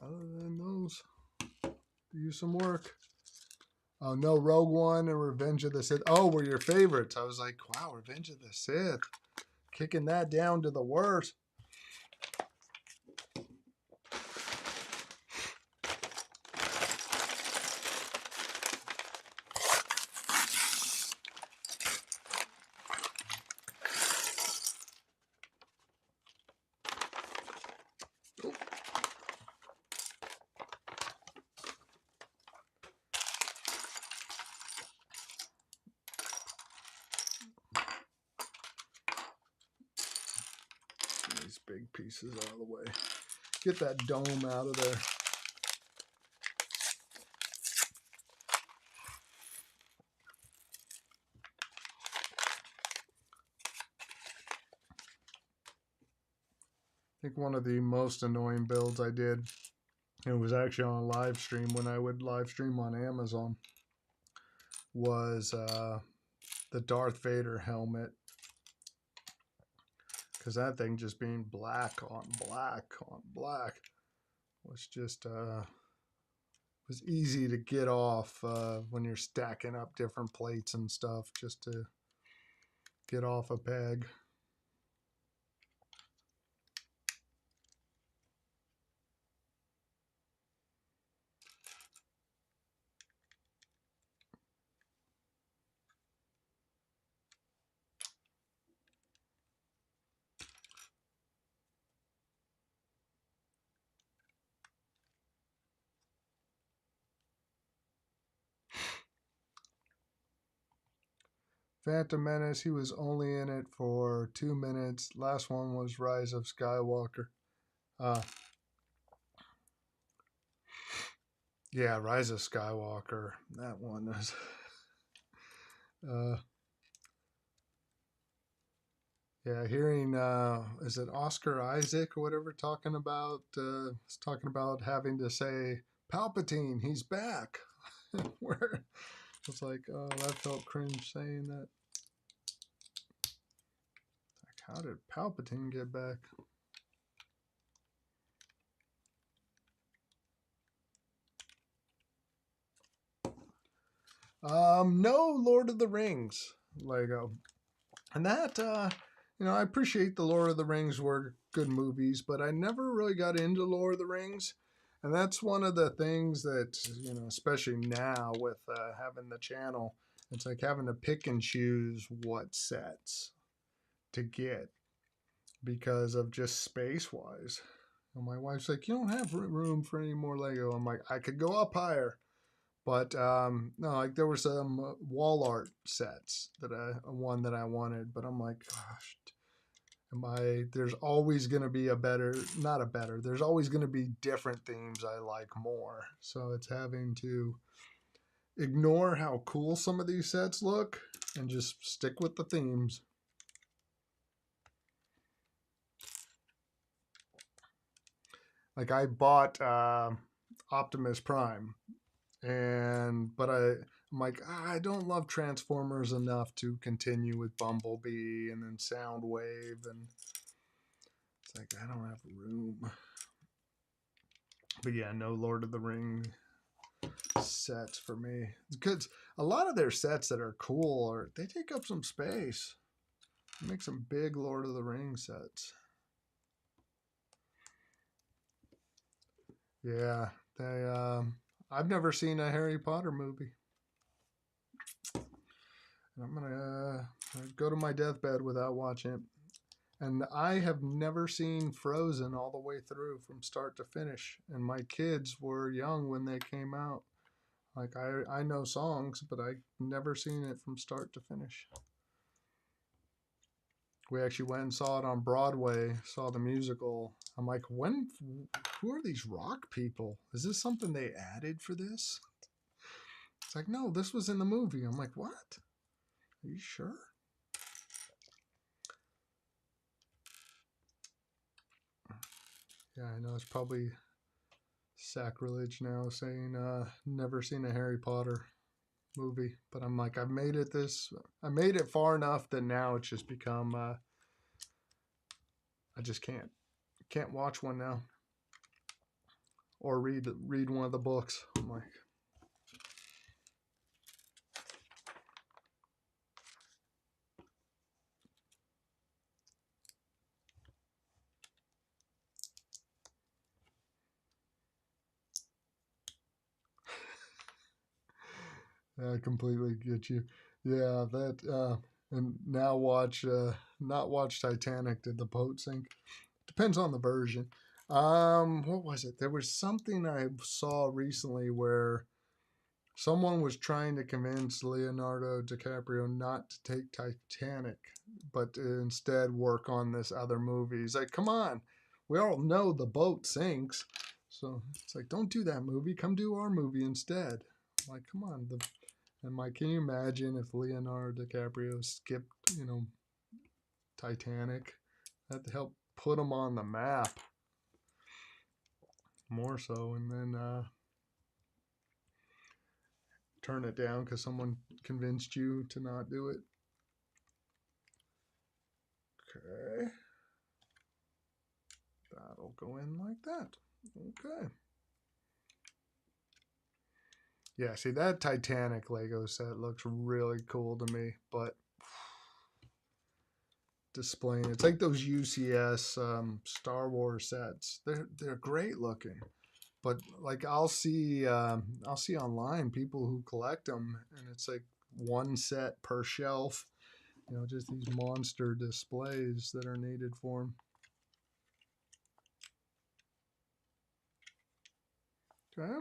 Other than those, do some work. Oh no, Rogue One and Revenge of the Sith. Oh, were your favorites. I was like, wow, Revenge of the Sith. Kicking that down to the worst. big pieces out of the way. Get that dome out of there. I think one of the most annoying builds I did, it was actually on a live stream when I would live stream on Amazon, was the Darth Vader helmet. Because that thing just being black on black on black was just was easy to get off when you're stacking up different plates and stuff, just to get off a peg. Phantom Menace, he was only in it for 2 minutes. Last one was Rise of Skywalker. Yeah, Rise of Skywalker. That one was... yeah, hearing, is it Oscar Isaac or whatever, talking about having to say, Palpatine, he's back. Where it's like, oh, that felt cringe saying that. Like, how did Palpatine get back? No Lord of the Rings Lego. And that, you know, I appreciate the Lord of the Rings were good movies, but I never really got into Lord of the Rings. And that's one of the things that, you know, especially now with having the channel, it's like having to pick and choose what sets to get because of just space-wise. And my wife's like, you don't have room for any more Lego. I'm like, I could go up higher. But no, like there were some wall art sets that one that I wanted, but I'm like, gosh, there's always going to be there's always going to be different themes I like more. So it's having to ignore how cool some of these sets look and just stick with the themes. Like I bought Optimus Prime, but I'm like, I don't love Transformers enough to continue with Bumblebee and then Soundwave, and it's like I don't have room. But yeah, no Lord of the Rings sets for me, because a lot of their sets that are cool they take up some space. They make some big Lord of the Rings sets. Yeah, I've never seen a Harry Potter movie. I'm gonna go to my deathbed without watching it. And I have never seen Frozen all the way through from start to finish. And my kids were young when they came out. Like I know songs, but I've never seen it from start to finish. We actually went and saw it on Broadway, saw the musical. I'm like, who are these rock people? Is this something they added for this? It's like, no, this was in the movie. I'm like, what? Are you sure? Yeah, I know it's probably sacrilege now saying never seen a Harry Potter movie, but I'm like, I made it far enough that now it's just become I just can't watch one now or read one of the books. I'm like, I completely get you. Yeah, that and now not watch Titanic. Did the boat sink? Depends on the version. What was it? There was something I saw recently where Someone was trying to convince Leonardo DiCaprio not to take Titanic, but to instead work on this other movie. He's like, come on, we all know the boat sinks. So it's like, don't do that movie. Come do our movie instead. I'm like, come on. And Mike, can you imagine if Leonardo DiCaprio skipped, Titanic? That helped put him on the map. More so, and then turn it down because someone convinced you to not do it. Okay. That'll go in like that. Okay. Yeah, see, that Titanic Lego set looks really cool to me, but displaying it's like those UCS Star Wars sets. They're great looking, but like I'll see online people who collect them, and it's like one set per shelf. Just these monster displays that are needed for them. Okay,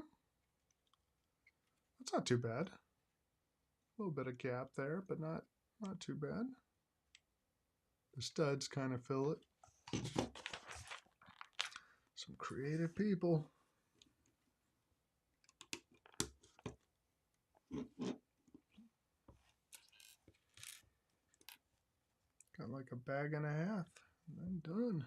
that's not too bad. A little bit of gap there, but not too bad. The studs kind of fill it. Some creative people. Got like a bag and a half. And then done.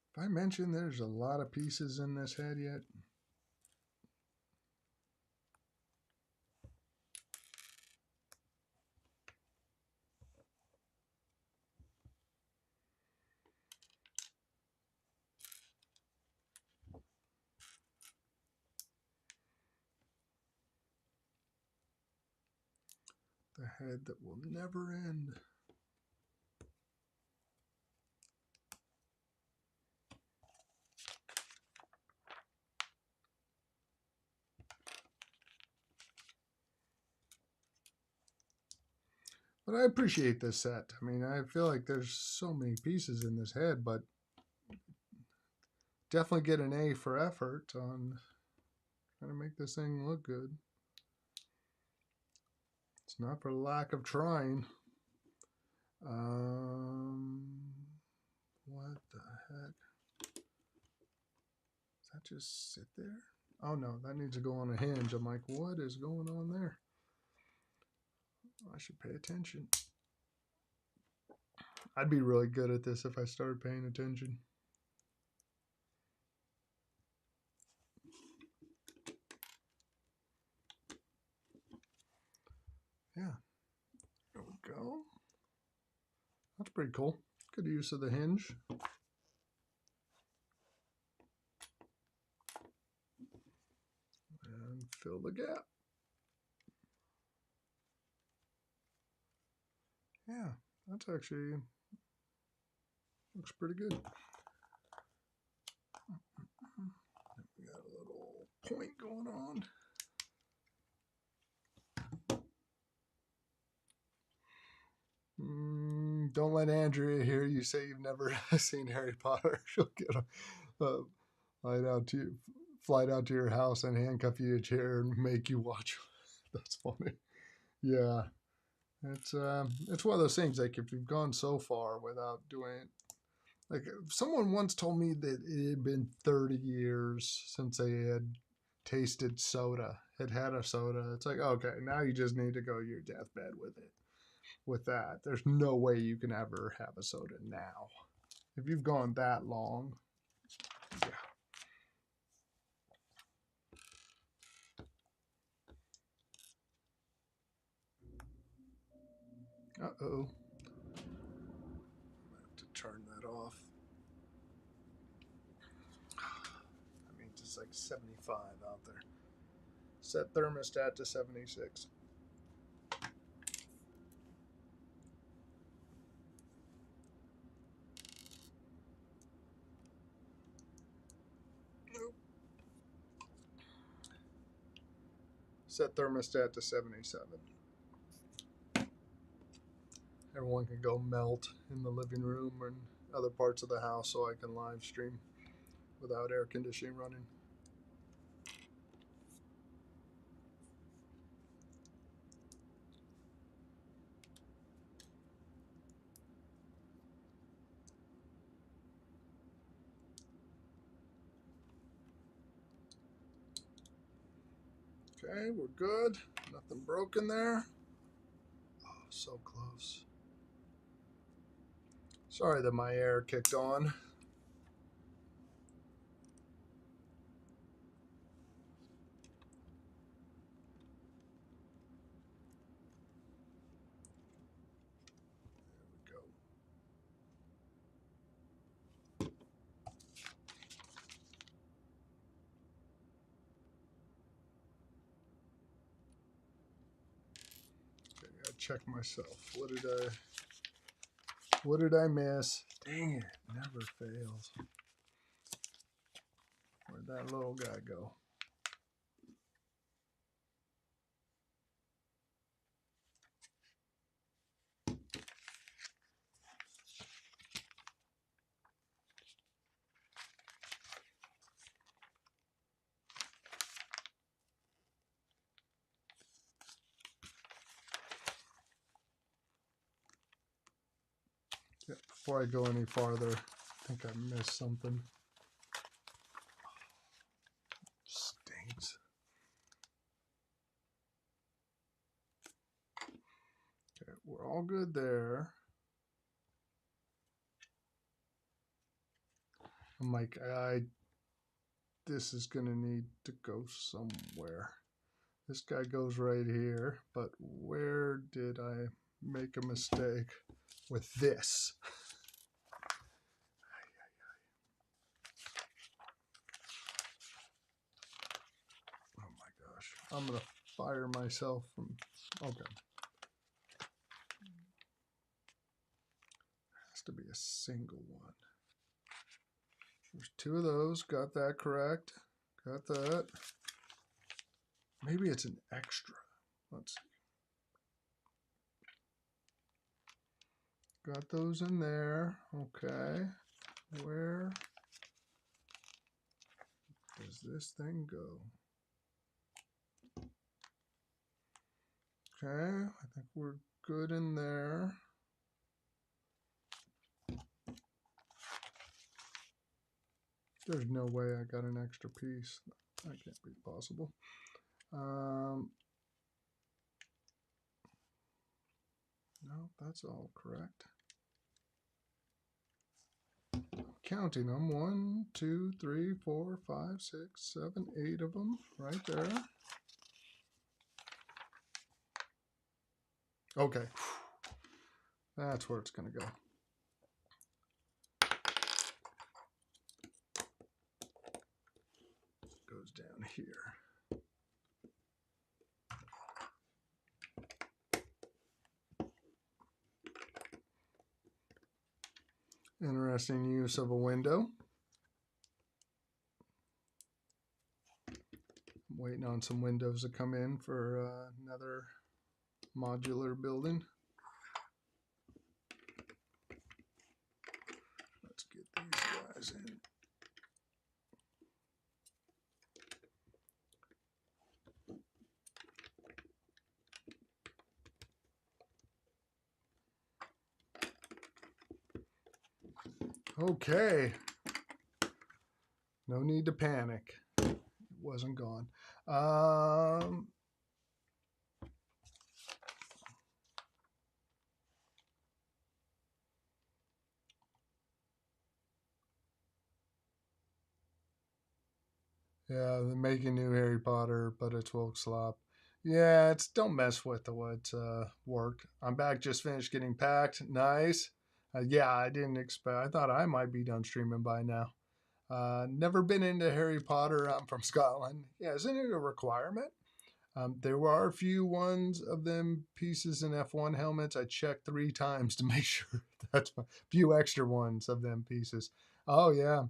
If I mentioned there's a lot of pieces in this head yet? The head that will never end. But I appreciate this set. I mean, I feel like there's so many pieces in this head, but definitely get an A for effort on trying to make this thing look good. It's not for lack of trying. What the heck? Does that just sit there? Oh no, that needs to go on a hinge. I'm like, what is going on there? I should pay attention. I'd be really good at this if I started paying attention. Yeah, there we go. That's pretty cool. Good use of the hinge. And fill the gap. Yeah, that's actually looks pretty good. We got a little point going on. Don't let Andrea hear you say you've never seen Harry Potter. She'll get a flight out to your house and handcuff you to a chair and make you watch. That's funny. Yeah, it's one of those things. Like if you've gone so far without doing it, like someone once told me that it had been 30 years since they had tasted soda, had a soda. It's like, okay, now you just need to go to your deathbed with it. With that, there's no way you can ever have a soda now. If you've gone that long, yeah. Uh-oh. I have to turn that off. That means it's like 75 out there. Set thermostat to 76. Set thermostat to 77. Everyone can go melt in the living room and other parts of the house so I can live stream without air conditioning running. Okay, we're good. Nothing broken there. Oh, so close. Sorry that my air kicked on. There we go. Okay, I gotta check myself. What did I miss? Dang it, never fails. Where'd that little guy go? Yeah, before I go any farther, I think I missed something. Stinks. Okay, we're all good there. I'm like, this is gonna need to go somewhere. This guy goes right here, but where did I make a mistake with this? Oh my gosh. I'm gonna fire myself from, okay. Has to be a single one. There's two of those, got that correct. Got that. Maybe it's an extra. Let's see. Got those in there. Okay. Where does this thing go? Okay, I think we're good in there. There's no way I got an extra piece. That can't be possible. No, that's all correct. Counting them. 1, 2, 3, 4, 5, 6, 7, 8 of them right there. Okay. That's where it's going to go. Goes down here. Interesting use of a window. I'm waiting on some windows to come in for another modular building. Let's get these guys in. Okay. No need to panic. It wasn't gone. Yeah, they're making new Harry Potter, but it's woke slop. Yeah, it's don't mess with what worked. I'm back, just finished getting packed. Nice. Yeah, I didn't expect. I thought I might be done streaming by now. Never been into Harry Potter. I'm from Scotland. Yeah, isn't it a requirement? There are a few ones of them pieces in F1 helmets. I checked 3 times to make sure that's a few extra ones of them pieces. Oh yeah.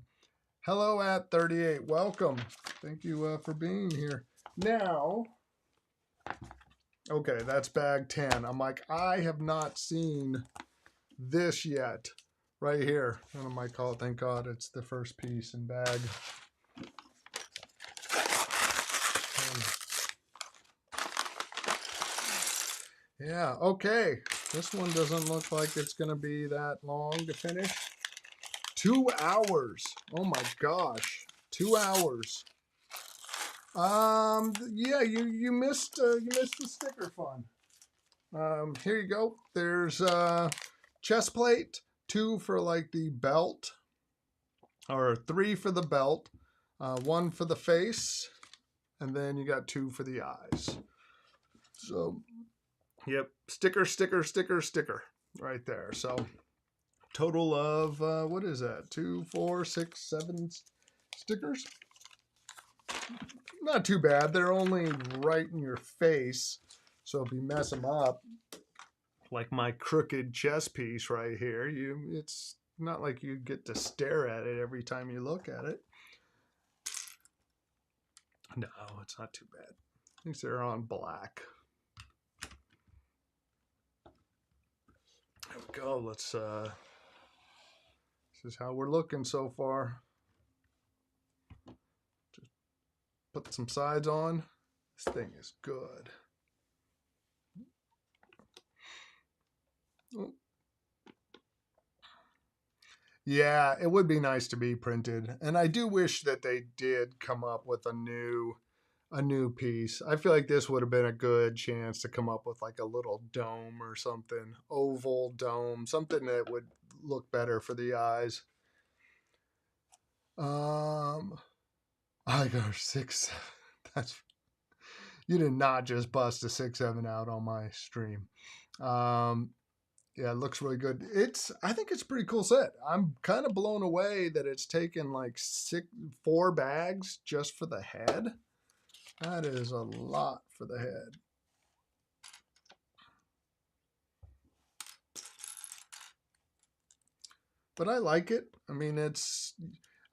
Hello at 38. Welcome. Thank you for being here. Now, Okay, that's bag 10. I'm like, I have not seen this yet. Right here. And I might call it, thank God, it's the first piece in bag. Yeah, okay. This one doesn't look like it's going to be that long to finish. 2 hours. Oh my gosh. 2 hours. Yeah, you missed the sticker fun. Here you go. There's chest plate, 2 for like the belt, or 3 for the belt, 1 for the face, and then you got 2 for the eyes. So, yep, sticker, sticker, sticker, sticker, right there. So, total of what is that? 2, 4, 6, 7 stickers. Not too bad. They're only right in your face, so if you mess them up, like my crooked chest piece right here, it's not like you get to stare at it every time you look at it. No, it's not too bad. At least they're on black. There we go. Let's this is how we're looking so far. Just put some sides on. This thing is good. Oh. Yeah, it would be nice to be printed. And I do wish that they did come up with a new piece. I feel like this would have been a good chance to come up with like a little dome or something, oval dome, something that would look better for the eyes. I got 6. That's, you did not just bust a 6-7 out on my stream. Yeah, it looks really good. I think it's a pretty cool set. I'm kind of blown away that it's taken like 4 bags just for the head. That is a lot for the head. But I like it. I mean,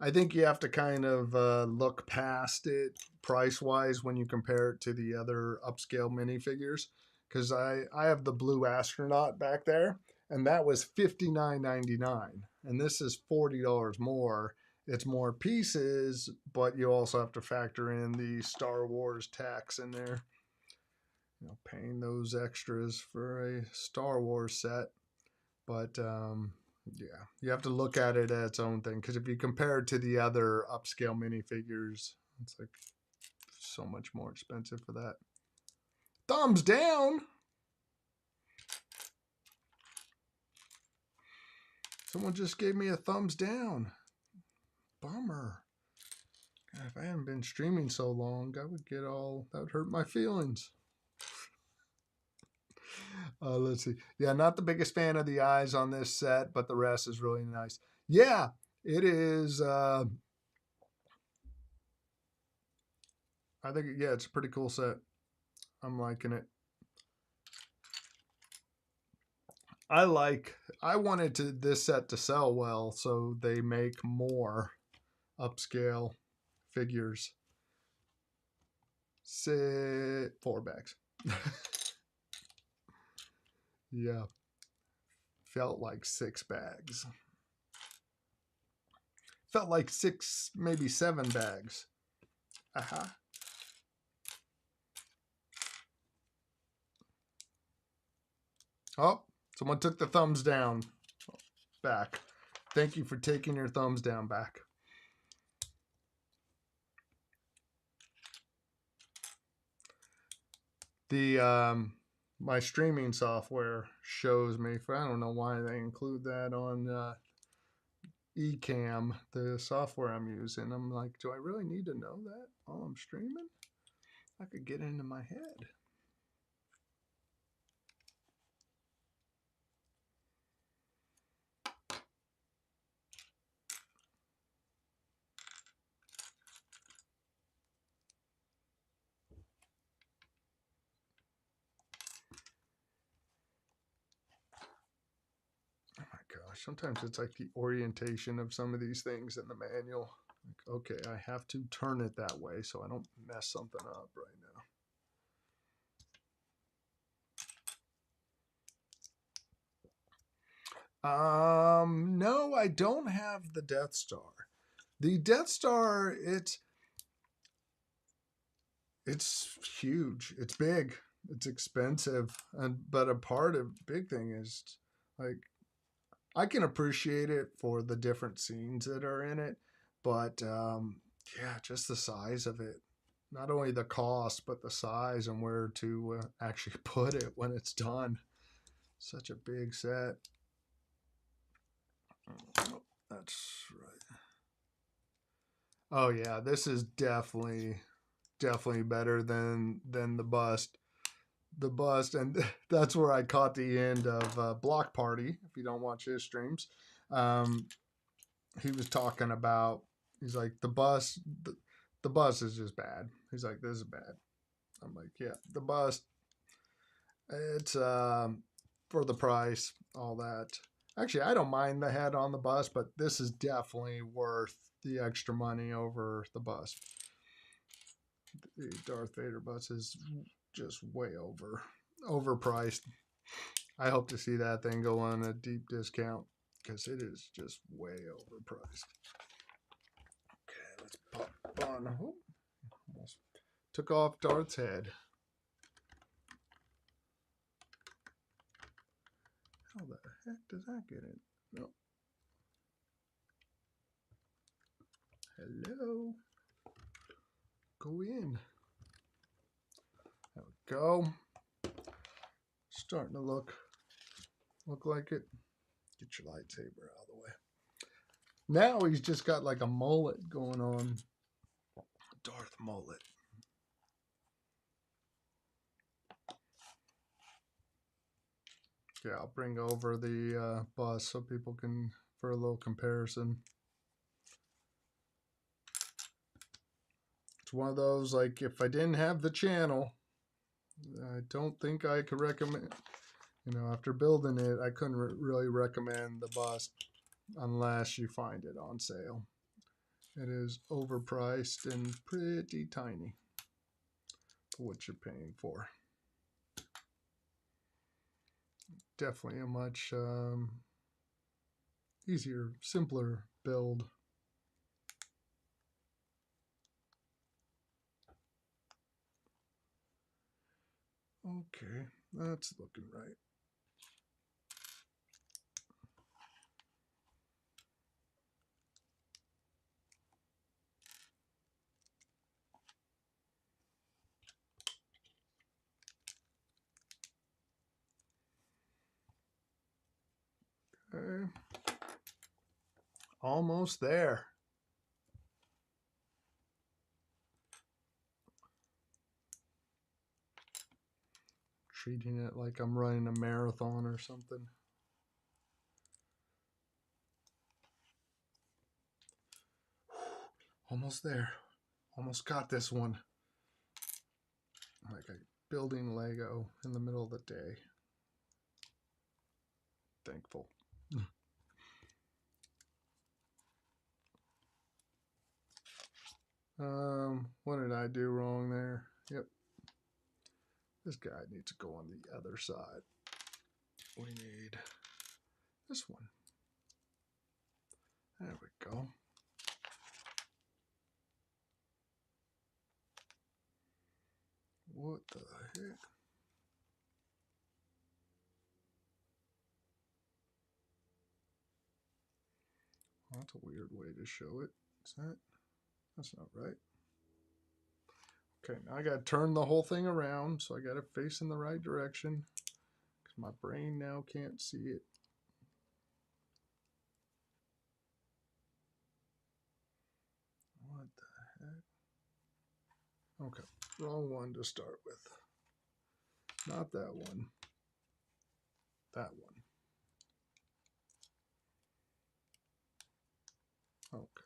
I think you have to kind of look past it price-wise when you compare it to the other upscale minifigures. Because I have the blue astronaut back there, and that was $59.99. And this is $40 more. It's more pieces, but you also have to factor in the Star Wars tax in there. You know, paying those extras for a Star Wars set. But yeah, you have to look at it as its own thing, because if you compare it to the other upscale minifigures, it's like so much more expensive for that. Thumbs down. Someone just gave me a thumbs down. Bummer. God, if I hadn't been streaming so long, that would hurt my feelings. Let's see. Yeah, not the biggest fan of the eyes on this set, but the rest is really nice. Yeah, it is. I think, yeah, it's a pretty cool set. I'm liking it. I wanted this set to sell well, so they make more upscale figures. 4 bags. Yeah. Felt like 6 bags. Felt like 6, maybe 7 bags. Aha. Oh, someone took the thumbs down back. Thank you for taking your thumbs down back. The my streaming software shows me, I don't know why they include that on Ecamm, the software I'm using. I'm like, do I really need to know that while I'm streaming? I could get into my head. Oh my gosh, sometimes it's like the orientation of some of these things in the manual. Like, okay, I have to turn it that way so I don't mess something up right now. No, I don't have the Death Star. The Death Star, it's huge. It's big. It's expensive. But a part of big thing is like I can appreciate it for the different scenes that are in it, but yeah, just the size of it. Not only the cost, but the size and where to actually put it when it's done. Such a big set. Oh, that's right. Oh yeah, this is definitely better than the bust. The bust, and that's where I caught the end of Block Party. If you don't watch his streams, um, he was talking about. He's like the bust is just bad. He's like, this is bad. I'm like, yeah, the bust. It's for the price, all that. Actually, I don't mind the head on the bus, but this is definitely worth the extra money over the bus. The Darth Vader bus is just way overpriced. I hope to see that thing go on a deep discount because it is just way overpriced. Okay, let's pop on. Oh, almost took off Darth's head. How the heck does that get in? No. Hello. Go in. There we go. Starting to look like it. Get your lightsaber out of the way. Now he's just got like a mullet going on. Darth mullet. Yeah, I'll bring over the bus so people can, for a little comparison. It's one of those, like, if I didn't have the channel, I don't think I could recommend, after building it, I couldn't really recommend the bus unless you find it on sale. It is overpriced and pretty tiny for what you're paying for. Definitely a much easier, simpler build. Okay, that's looking right. Okay. Almost there. Treating it like I'm running a marathon or something. Almost there. Almost got this one. Like a building Lego in the middle of the day. Thankful. What did I do wrong there? Yep. This guy needs to go on the other side. We need this one. There we go. What the heck? Oh, that's a weird way to show it. Is that? That's not right. Okay, now I got to turn the whole thing around, so I got to face in the right direction because my brain now can't see it. What the heck? Okay, wrong one to start with. Not that one. That one. Okay.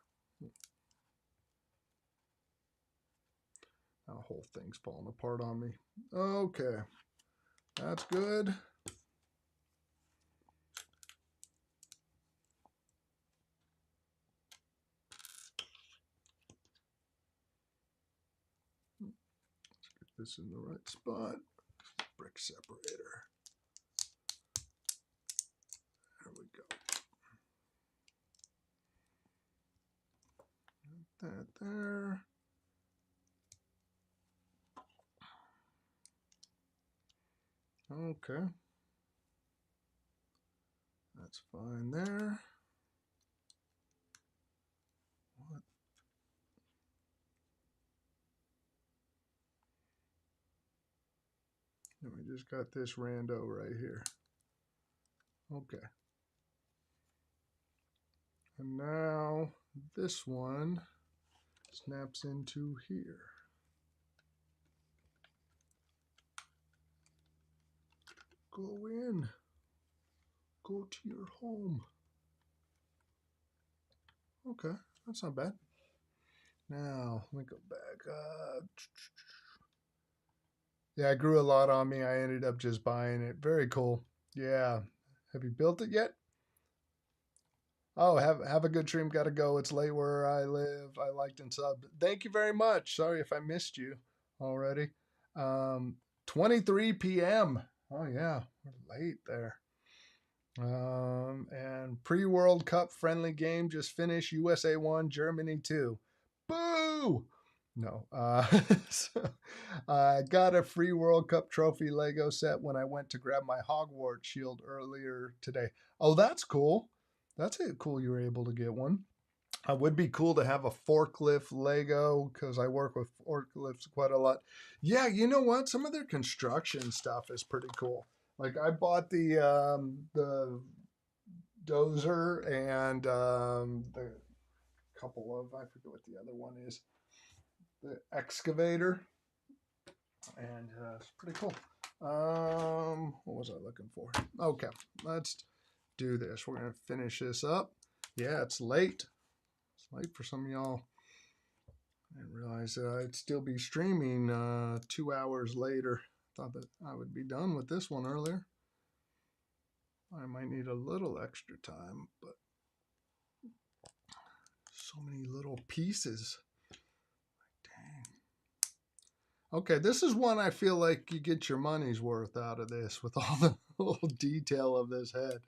Now the whole thing's falling apart on me. Okay. That's good. Let's get this in the right spot. Brick separator. There we That there. Okay. That's fine there. What? And we just got this rando right here. Okay. And now this one snaps into here. Go in. Go to your home. Okay, that's not bad. Now, let me go back up. Yeah, it grew a lot on me. I ended up just buying it. Very cool. Yeah. Have you built it yet? Oh, have a good dream. Gotta go. It's late where I live. I liked and subbed. Thank you very much. Sorry if I missed you already. 23 p.m. Oh yeah, we're late there. And pre-World Cup friendly game just finished. USA 1, Germany 2. Boo! No. So I got a free World Cup trophy Lego set when I went to grab my Hogwarts shield earlier today. Oh, that's cool. That's it. Cool you were able to get one. It would be cool to have a forklift Lego because I work with forklifts quite a lot. Yeah, you know what? Some of their construction stuff is pretty cool. Like I bought the dozer and the couple of, I forget what the other one is, the excavator, and it's pretty cool. What was I looking for? Okay, let's do this. We're gonna finish this up. Yeah, it's late. It's late for some of y'all. I didn't realize I'd still be streaming 2 hours later. Thought that I would be done with this one earlier. I might need a little extra time, but so many little pieces. Dang. Okay, this is one I feel like you get your money's worth out of this with all the little detail of this head.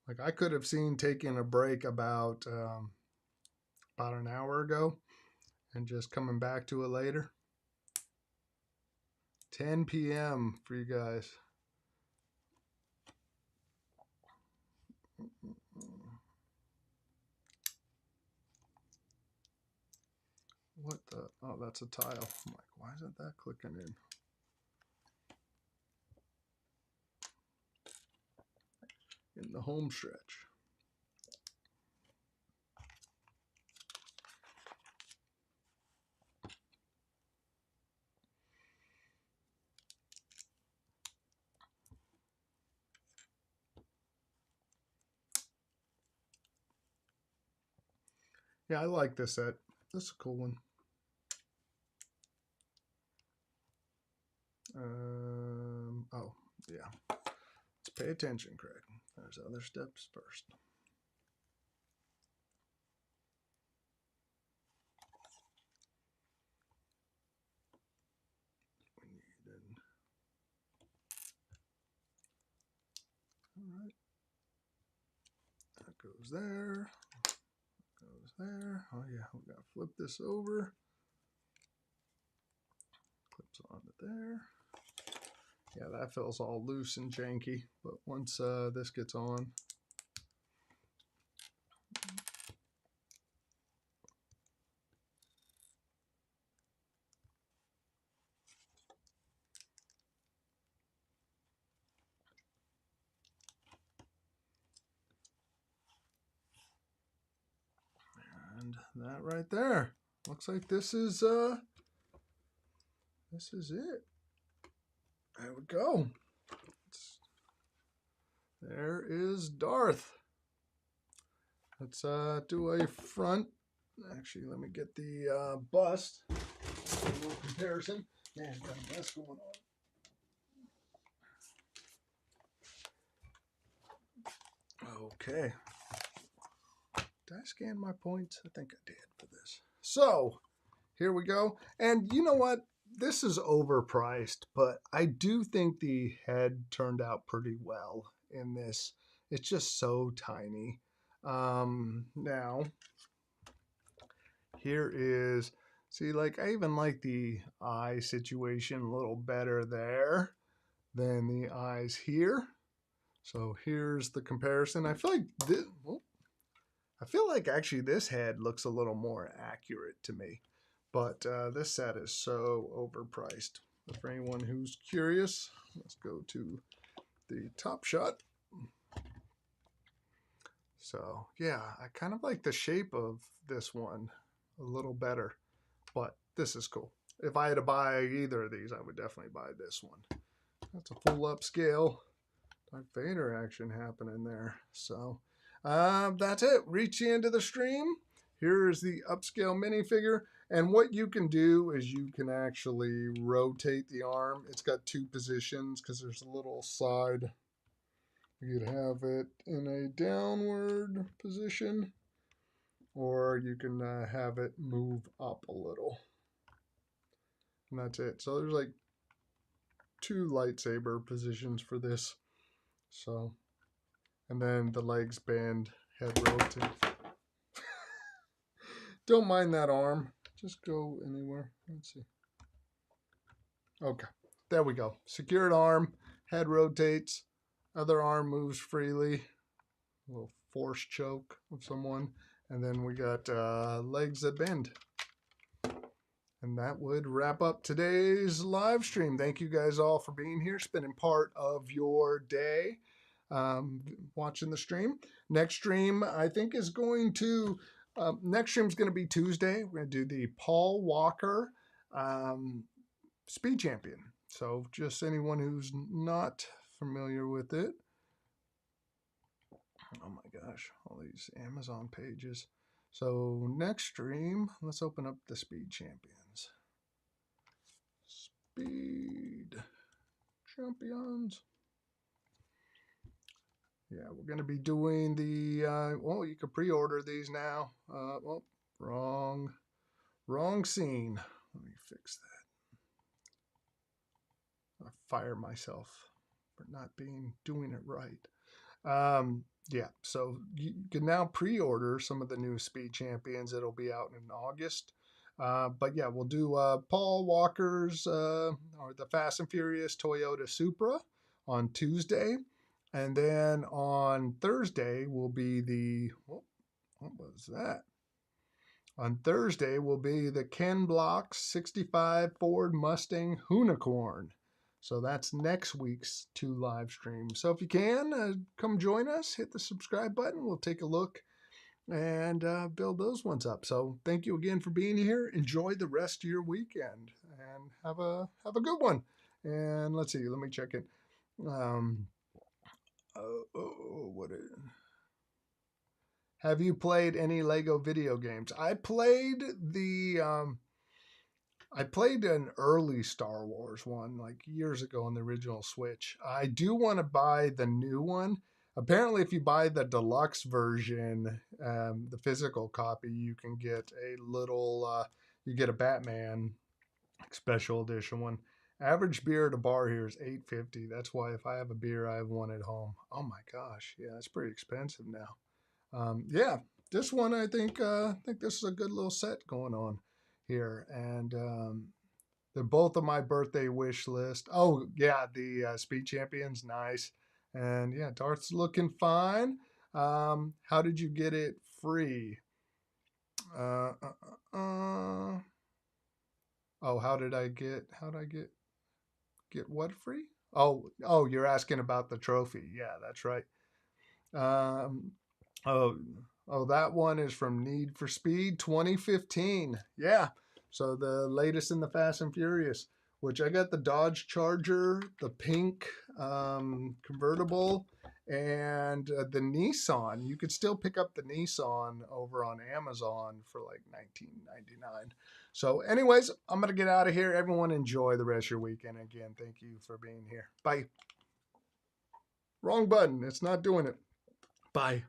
Like I could have seen taking a break about an hour ago and just coming back to it later. 10 p.m. for you guys. What the? Oh, that's a tile. I'm like, why isn't that clicking in? In the home stretch. Yeah, I like this set. This is a cool one. Oh, yeah. Let's pay attention, Craig. There's other steps first. We need an... All right. That goes there. Goes there. Oh, yeah. We got to flip this over. Clips onto there. Yeah, that feels all loose and janky, but once this gets on, and that right there. Looks like this is it. There we go. There is Darth. Let's do a front. Actually, let me get the bust. A little comparison. Man, got a mess going on. Okay. Did I scan my points? I think I did for this. So, here we go. And you know what? this is overpriced, but I do think the head turned out pretty well in this. It's just so tiny. Now, here is, see, like I even like the eye situation a little better there than the eyes here. So here's the comparison. I feel like this, actually this head looks a little more accurate to me. But this set is so overpriced. For anyone who's curious, let's go to the top shot. So yeah, I kind of like the shape of this one a little better, but this is cool. If I had to buy either of these, I would definitely buy this one. That's a full upscale Darth Vader action happening there. So that's it. Reach the end of the stream. Here is the upscale minifigure. And what you can do is you can actually rotate the arm. It's got two positions because there's a little side. You could have it in a downward position, or you can have it move up a little. And that's it. So there's like two lightsaber positions for this. So, and then the legs bend, head rotate. Don't mind that arm. Just go anywhere. Let's see. Okay, there we go. Secured arm, head rotates, other arm moves freely. A little force choke of someone. And then we got legs that bend. And that would wrap up today's live stream. Thank you guys all for being here, spending part of your day watching the stream. Next stream, I think, is going to... next stream is going to be Tuesday. We're going to do the Paul Walker Speed Champion. So just anyone who's not familiar with it. Oh my gosh, all these Amazon pages. So next stream, let's open up the Speed Champions. Speed Champions. Yeah, we're going to be doing the, well, you can pre-order these now. Well, wrong scene. Let me fix that. I fire myself for not doing it right. Yeah, so you can now pre-order some of the new Speed Champions. It'll be out in August. But yeah, we'll do Paul Walker's, or the Fast and Furious Toyota Supra on Tuesday. And then on Thursday will be the, what was that? On Thursday will be the Ken Block 65 Ford Mustang Unicorn. So that's next week's 2 live streams. So if you can, come join us, hit the subscribe button. We'll take a look and build those ones up. So thank you again for being here. Enjoy the rest of your weekend and have a good one. And let's see, let me check it. Have you played any Lego video games? I played an early Star Wars one like years ago on the original Switch. I do want to buy the new one. Apparently, if you buy the deluxe version, the physical copy, you can get a little, you get a Batman special edition one. Average beer at a bar here is $8.50. That's why if I have a beer, I have one at home. Oh my gosh, yeah, it's pretty expensive now. Yeah, this one I think this is a good little set going on here, and they're both on my birthday wish list. Oh yeah, the Speed Champions, nice, and yeah, Darth's looking fine. How did you get it free? Oh, how did I get what free? Oh, you're asking about the trophy. Yeah, that's right. That one is from Need for Speed 2015. Yeah. So the latest in the Fast and Furious, which I got the Dodge Charger, the pink convertible, and the Nissan. You could still pick up the Nissan over on Amazon for like $19.99. So anyways, I'm going to get out of here. Everyone enjoy the rest of your weekend. Again, thank you for being here. Bye. Wrong button. It's not doing it. Bye.